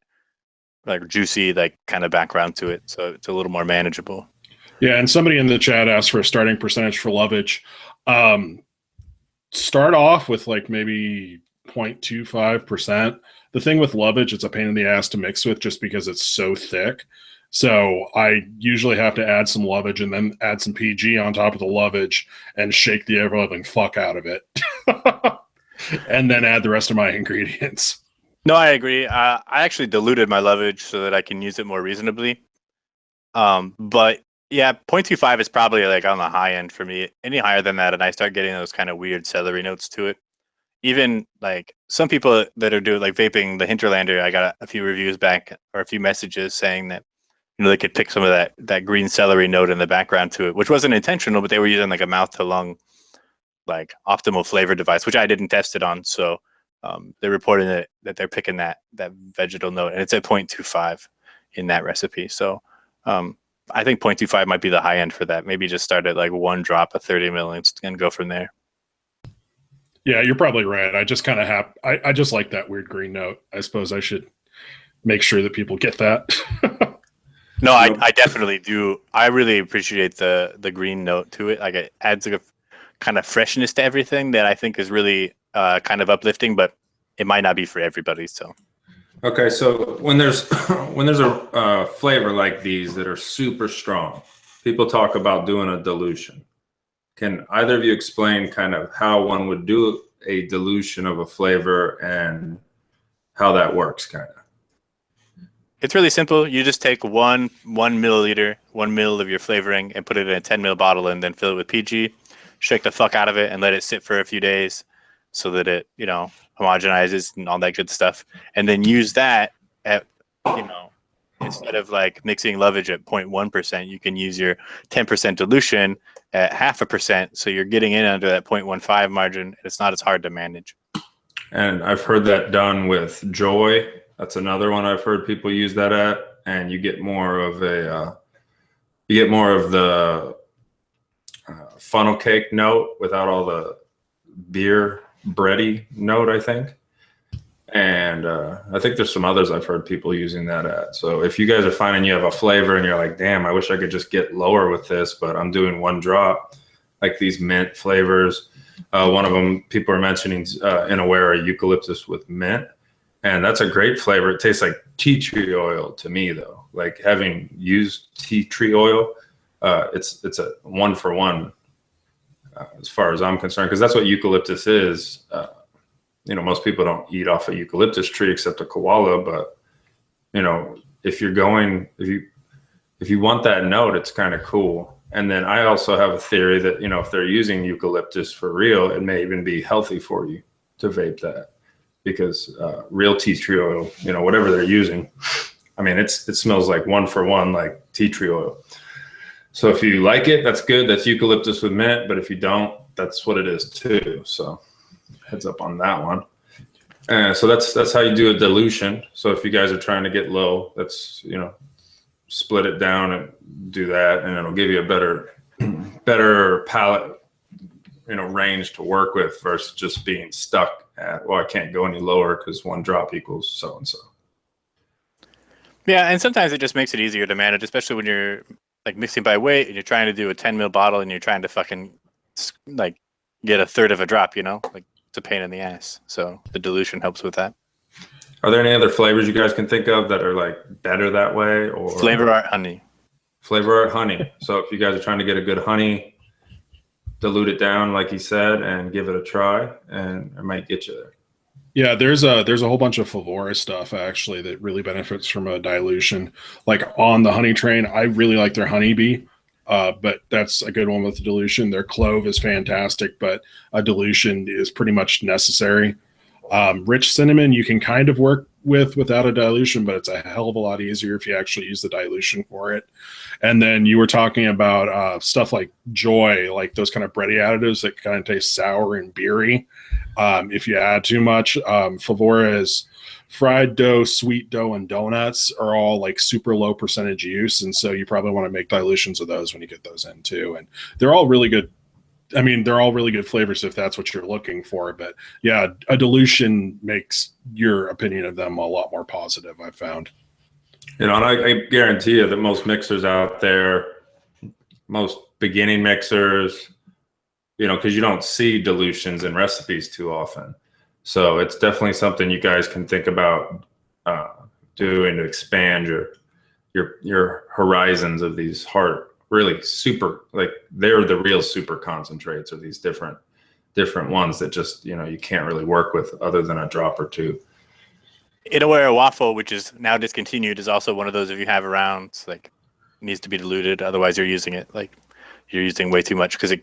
[SPEAKER 1] like juicy, like kind of background to it, so it's a little more manageable.
[SPEAKER 3] Yeah, and somebody in the chat asked for a starting percentage for lovage. Start off with like maybe 0.25%. The thing with lovage, it's a pain in the ass to mix with just because it's so thick. So I usually have to add some lovage and then add some PG on top of the lovage and shake the ever-loving fuck out of it. And then add the rest of my ingredients.
[SPEAKER 1] No, I agree. I actually diluted my lovage so that I can use it more reasonably. But Yeah, 0.25 is probably like on the high end for me. Any higher than that, and I start getting those kind of weird celery notes to it. Even like some people that are doing like vaping the Hinterlander, I got a few reviews back or a few messages saying that they could pick some of that green celery note in the background to it, which wasn't intentional, but they were using like a mouth to lung like optimal flavor device, which I didn't test it on. So they're reporting that they're picking that vegetal note, and it's at 0.25 in that recipe. So I think 0.25 might be the high end for that. Maybe just start at like one drop of 30 ml and go from there.
[SPEAKER 3] Yeah, you're probably right. I just kind of have, I just like that weird green note. I suppose I should make sure that people get that.
[SPEAKER 1] No, I definitely do. I really appreciate the green note to it. Like it adds like a kind of freshness to everything that I think is really kind of uplifting, but it might not be for everybody. So,
[SPEAKER 2] okay, so when there's a flavor like these that are super strong, people talk about doing a dilution. Can either of you explain kind of how one would do a dilution of a flavor and how that works, kind of?
[SPEAKER 1] it's really simple. You just take one milliliter, 1 ml of your flavoring, and put it in a 10 ml bottle, and then fill it with PG. Shake the fuck out of it and let it sit for a few days, so that it homogenizes and all that good stuff. And then use that at instead of like mixing lovage at 0.1%, you can use your 10% dilution at 0.5%. So you're getting in under that 0.15 margin, and it's not as hard to manage.
[SPEAKER 2] And I've heard that done with Joy. That's another one I've heard people use that at, and you get more of the funnel cake note without all the beer bready note, I think. And I think there's some others I've heard people using that at. So if you guys are finding you have a flavor and you're like, damn, I wish I could just get lower with this, but I'm doing one drop, like these mint flavors. One of them people are mentioning in Aware eucalyptus with mint. And that's a great flavor. It tastes like tea tree oil to me, though. Like having used tea tree oil, it's a 1-for-1 as far as I'm concerned, because that's what eucalyptus is. Most people don't eat off a eucalyptus tree except a koala, but if you want that note, it's kind of cool. And then I also have a theory that if they're using eucalyptus for real, it may even be healthy for you to vape that, because real tea tree oil, whatever they're using, I mean, it smells like 1-for-1 like tea tree oil. So if you like it, that's good. That's eucalyptus with mint. But if you don't, that's what it is too. So heads up on that one. So that's how you do a dilution. So if you guys are trying to get low, that's split it down and do that, and it'll give you a better palate range to work with versus just being stuck at, well, I can't go any lower because one drop equals so and so.
[SPEAKER 1] Yeah, and sometimes it just makes it easier to manage, especially when you're like mixing by weight and you're trying to do a 10 ml bottle and you're trying to fucking like get a third of a drop, like it's a pain in the ass. So the dilution helps with that.
[SPEAKER 2] Are there any other flavors you guys can think of that are like better that way? Or
[SPEAKER 1] Flavor Art honey.
[SPEAKER 2] Flavor Art honey. So if you guys are trying to get a good honey, dilute it down like he said and give it a try, and it might get you there.
[SPEAKER 3] Yeah, there's a whole bunch of Flavora stuff actually that really benefits from a dilution. Like on the honey train, I really like their honeybee, but that's a good one with the dilution. Their clove is fantastic, but a dilution is pretty much necessary. Rich cinnamon you can kind of work without a dilution, but it's a hell of a lot easier if you actually use the dilution for it. And then you were talking about stuff like Joy, like those kind of bready additives that kind of taste sour and beery. If you add too much, Flavora's fried dough, sweet dough, and donuts are all like super low percentage use. And so you probably want to make dilutions of those when you get those in too. And they're all really good. I mean, they're all really good flavors if that's what you're looking for. But yeah, a dilution makes your opinion of them a lot more positive, I've found.
[SPEAKER 2] And I guarantee you that most mixers out there, most beginning mixers, because you don't see dilutions in recipes too often. So it's definitely something you guys can think about doing to expand your horizons of these really super, like they're the real super concentrates, or these different ones that just you can't really work with other than a drop or two.
[SPEAKER 1] In Aware Waffle, which is now discontinued, is also one of those if you have around. It's like needs to be diluted. Otherwise, you're using it like you're using way too much because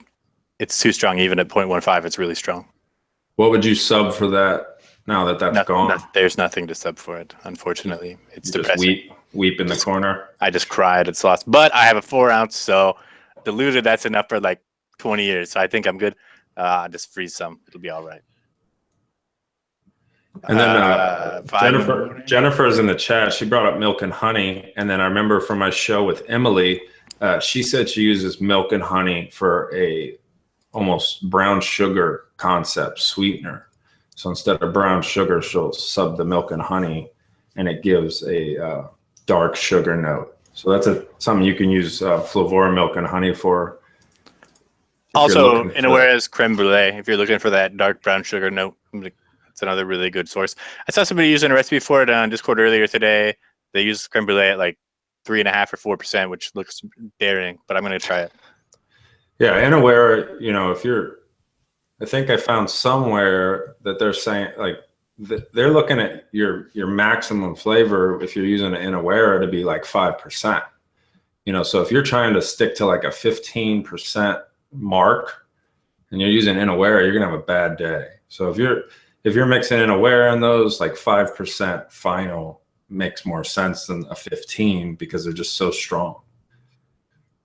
[SPEAKER 1] it's too strong. Even at 0.15, it's really strong.
[SPEAKER 2] What would you sub for that now that that's gone?
[SPEAKER 1] There's nothing to sub for it, unfortunately. It's depressing.
[SPEAKER 2] Just weep in the corner.
[SPEAKER 1] I just cried. It's lost. But I have a 4 ounce, so diluted, that's enough for like 20 years. So I think I'm good. Just freeze some. It'll be all right.
[SPEAKER 2] And then Jennifer's in the chat. She brought up milk and honey. And then I remember from my show with Emily, she said she uses milk and honey for a almost brown sugar concept sweetener. So instead of brown sugar, she'll sub the milk and honey, and it gives a dark sugar note. So that's something you can use Flavora milk and honey for.
[SPEAKER 1] Also, Innoware's creme brulee, if you're looking for that dark brown sugar note, it's another really good source. I saw somebody using a recipe for it on Discord earlier today. They use creme brulee at like 3.5 or 4%, which looks daring, but I'm going to try it.
[SPEAKER 2] Yeah, Innoware, you know, I think I found somewhere that they're saying like they're looking at your maximum flavor if you're using an Innoware to be like 5%. You know, so if you're trying to stick to like a 15% mark and you're using Innoware, you're gonna have a bad day. So if you're mixing Innoware in those, like 5% final makes more sense than a 15 because they're just so strong.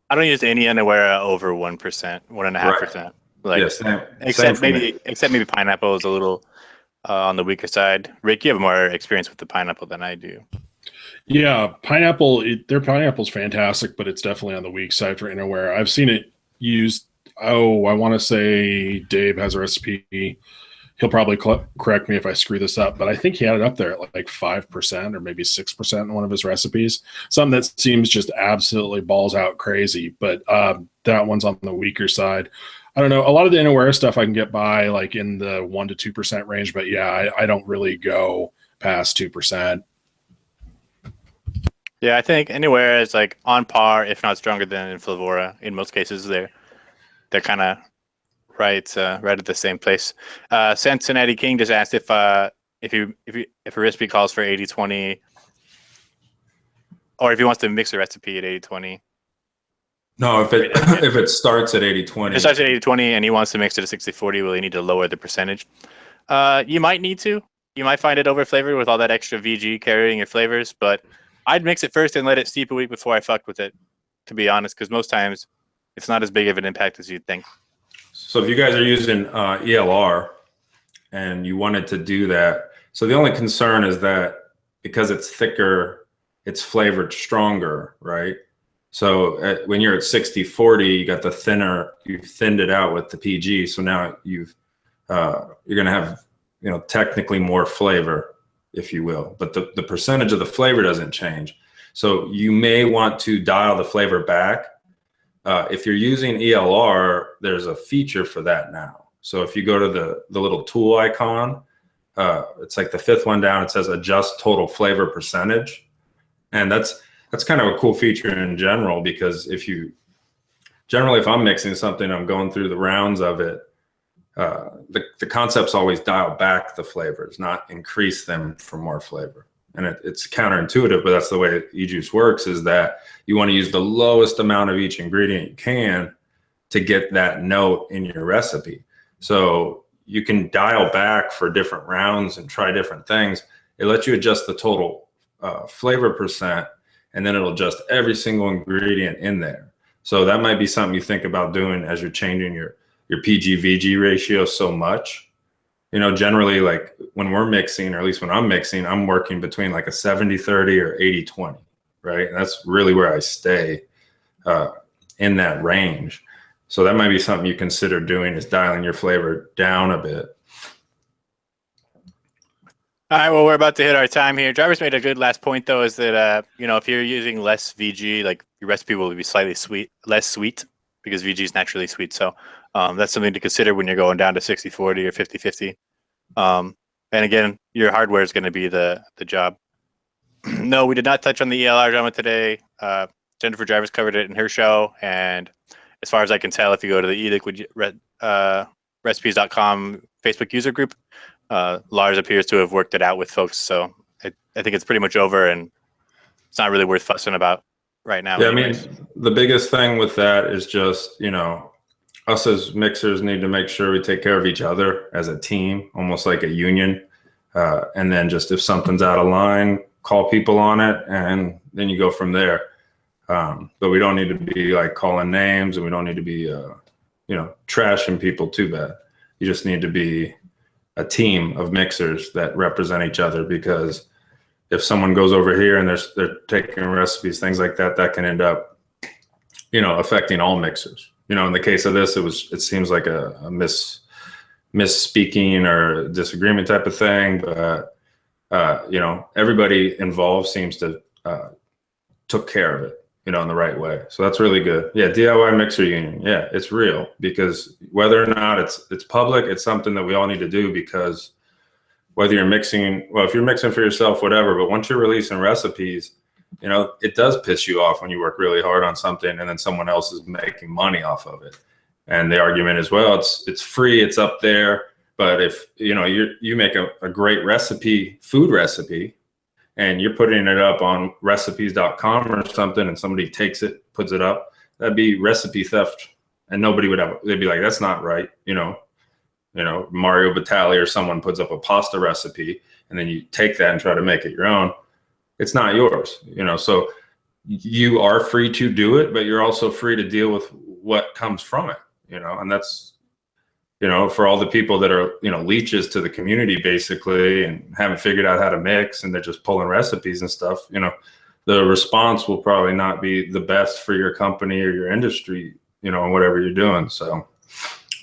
[SPEAKER 2] I
[SPEAKER 1] don't use any Innoware over 1%, 1.5%. Right. Like, yeah, except maybe pineapple is a little on the weaker side. Rick, you have more experience with the pineapple than I do.
[SPEAKER 3] Yeah, pineapple. Their pineapple's fantastic, but it's definitely on the weak side for Innoware. I've seen it used. Oh, I want to say Dave has a recipe. He'll probably correct me if I screw this up, but I think he had it up there at like 5% or maybe 6% in one of his recipes. Something that seems just absolutely balls out crazy, but that one's on the weaker side. I don't know. A lot of the Innoware stuff I can get by like in the 1 to 2% range, but yeah, I don't really go past 2%.
[SPEAKER 1] Yeah, I think Innoware is like on par, if not stronger than Flavora. In most cases, they're kind of right at the same place. Cincinnati King just asked if a recipe calls for 80-20, or if he wants to mix a recipe at 80-20.
[SPEAKER 2] No, if it starts at 80-20.
[SPEAKER 1] If it starts at 80-20 and he wants to mix it at 60-40, will he need to lower the percentage? You might need to. You might find it over flavored with all that extra VG carrying your flavors, but I'd mix it first and let it steep a week before I fucked with it, to be honest, because most times it's not as big of an impact as you'd think.
[SPEAKER 2] So if you guys are using ELR and you wanted to do that, so the only concern is that because it's thicker, it's flavored stronger, right? So when you're at 60-40, you got the thinner, you've thinned it out with the PG. So now you're going to have, you know, technically more flavor, if you will, but the percentage of the flavor doesn't change. So you may want to dial the flavor back. If you're using ELR, there's a feature for that now. So if you go to the little tool icon, it's like the 5th one down, it says adjust total flavor percentage. And that's kind of a cool feature in general, because if I'm mixing something, I'm going through the rounds of it, the concept's always dial back the flavors, not increase them for more flavor. And it's counterintuitive, but that's the way e-juice works, is that you want to use the lowest amount of each ingredient you can to get that note in your recipe. So you can dial back for different rounds and try different things. It lets you adjust the total flavor percent, and then it'll adjust every single ingredient in there. So that might be something you think about doing as you're changing your PG-VG ratio so much. You know, generally, like when we're mixing, or at least when I'm mixing, I'm working between like a 70-30 or 80-20, right? And that's really where I stay in that range. So that might be something you consider doing, is dialing your flavor down a bit.
[SPEAKER 1] All right, well, we're about to hit our time here. Jarvis made a good last point, though, is that, you know, if you're using less VG, like your recipe will be slightly less sweet, because VG is naturally sweet. So that's something to consider when you're going down to 60-40 or 50-50. And again, your hardware is going to be the job. No, we did not touch on the ELR drama today. Jennifer Jarvis covered it in her show. And as far as I can tell, if you go to the eLiquidRecipes.com Facebook user group, Lars appears to have worked it out with folks. So I think it's pretty much over, and it's not really worth fussing about. right now.
[SPEAKER 2] Yeah,
[SPEAKER 1] anyways.
[SPEAKER 2] I mean, the biggest thing with that is just, you know, us as mixers need to make sure we take care of each other as a team, almost like a union. And then just if something's out of line, call people on it, and then you go from there. But we don't need to be like calling names, and we don't need to be, you know, trashing people too bad. You just need to be a team of mixers that represent each other, because if someone goes over here and they're taking recipes, things like that, that can end up, you know, affecting all mixers. You know, in the case of this, it seems like a misspeaking or disagreement type of thing, but you know, everybody involved seems to took care of it, you know, in the right way. So that's really good. Yeah, DIY mixer union. Yeah, it's real, because whether or not it's public, it's something that we all need to do, because whether you're mixing, well, if you're mixing for yourself, whatever, but once you're releasing recipes, you know, it does piss you off when you work really hard on something and then someone else is making money off of it. And the argument is, well, it's free, it's up there. But if, you know, you make a great recipe, food recipe, and you're putting it up on recipes.com or something, and somebody takes it, puts it up, that'd be recipe theft. And nobody would have, they'd be like, that's not right. You know, Mario Batali or someone puts up a pasta recipe, and then you take that and try to make it your own. It's not yours, you know, so you are free to do it, but you're also free to deal with what comes from it, you know, and that's, you know, for all the people that are, you know, leeches to the community basically and haven't figured out how to mix, and they're just pulling recipes and stuff, you know, the response will probably not be the best for your company or your industry, you know, whatever you're doing. So,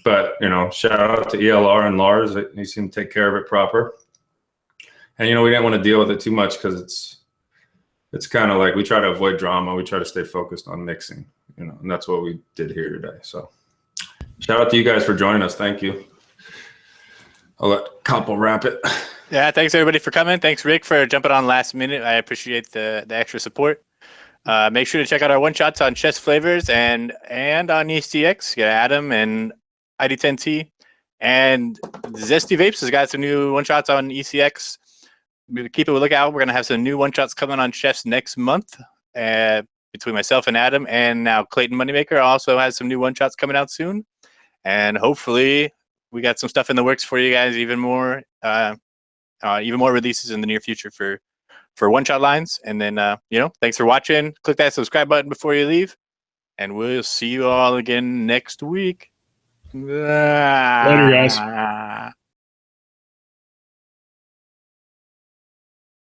[SPEAKER 2] but, you know, shout out to ELR and Lars. He seemed to take care of it proper. And, you know, we didn't want to deal with it too much, because it's kind of like we try to avoid drama. We try to stay focused on mixing, you know, and that's what we did here today. So shout out to you guys for joining us. Thank you. I'll let Koppel wrap it.
[SPEAKER 1] Yeah, thanks everybody for coming. Thanks, Rick, for jumping on last minute. I appreciate the extra support. Make sure to check out our one-shots on Chess Flavors and on e-cig. Get Adam and ID10T. And Zesty Vapes has got some new one-shots on e-cig. Keep a lookout. We're going to have some new one-shots coming on Chefs next month between myself and Adam. And now Clayton Moneymaker also has some new one-shots coming out soon. And hopefully we got some stuff in the works for you guys, even more releases in the near future for one-shot lines. And then, you know, thanks for watching. Click that subscribe button before you leave. And we'll see you all again next week.
[SPEAKER 3] Later, guys.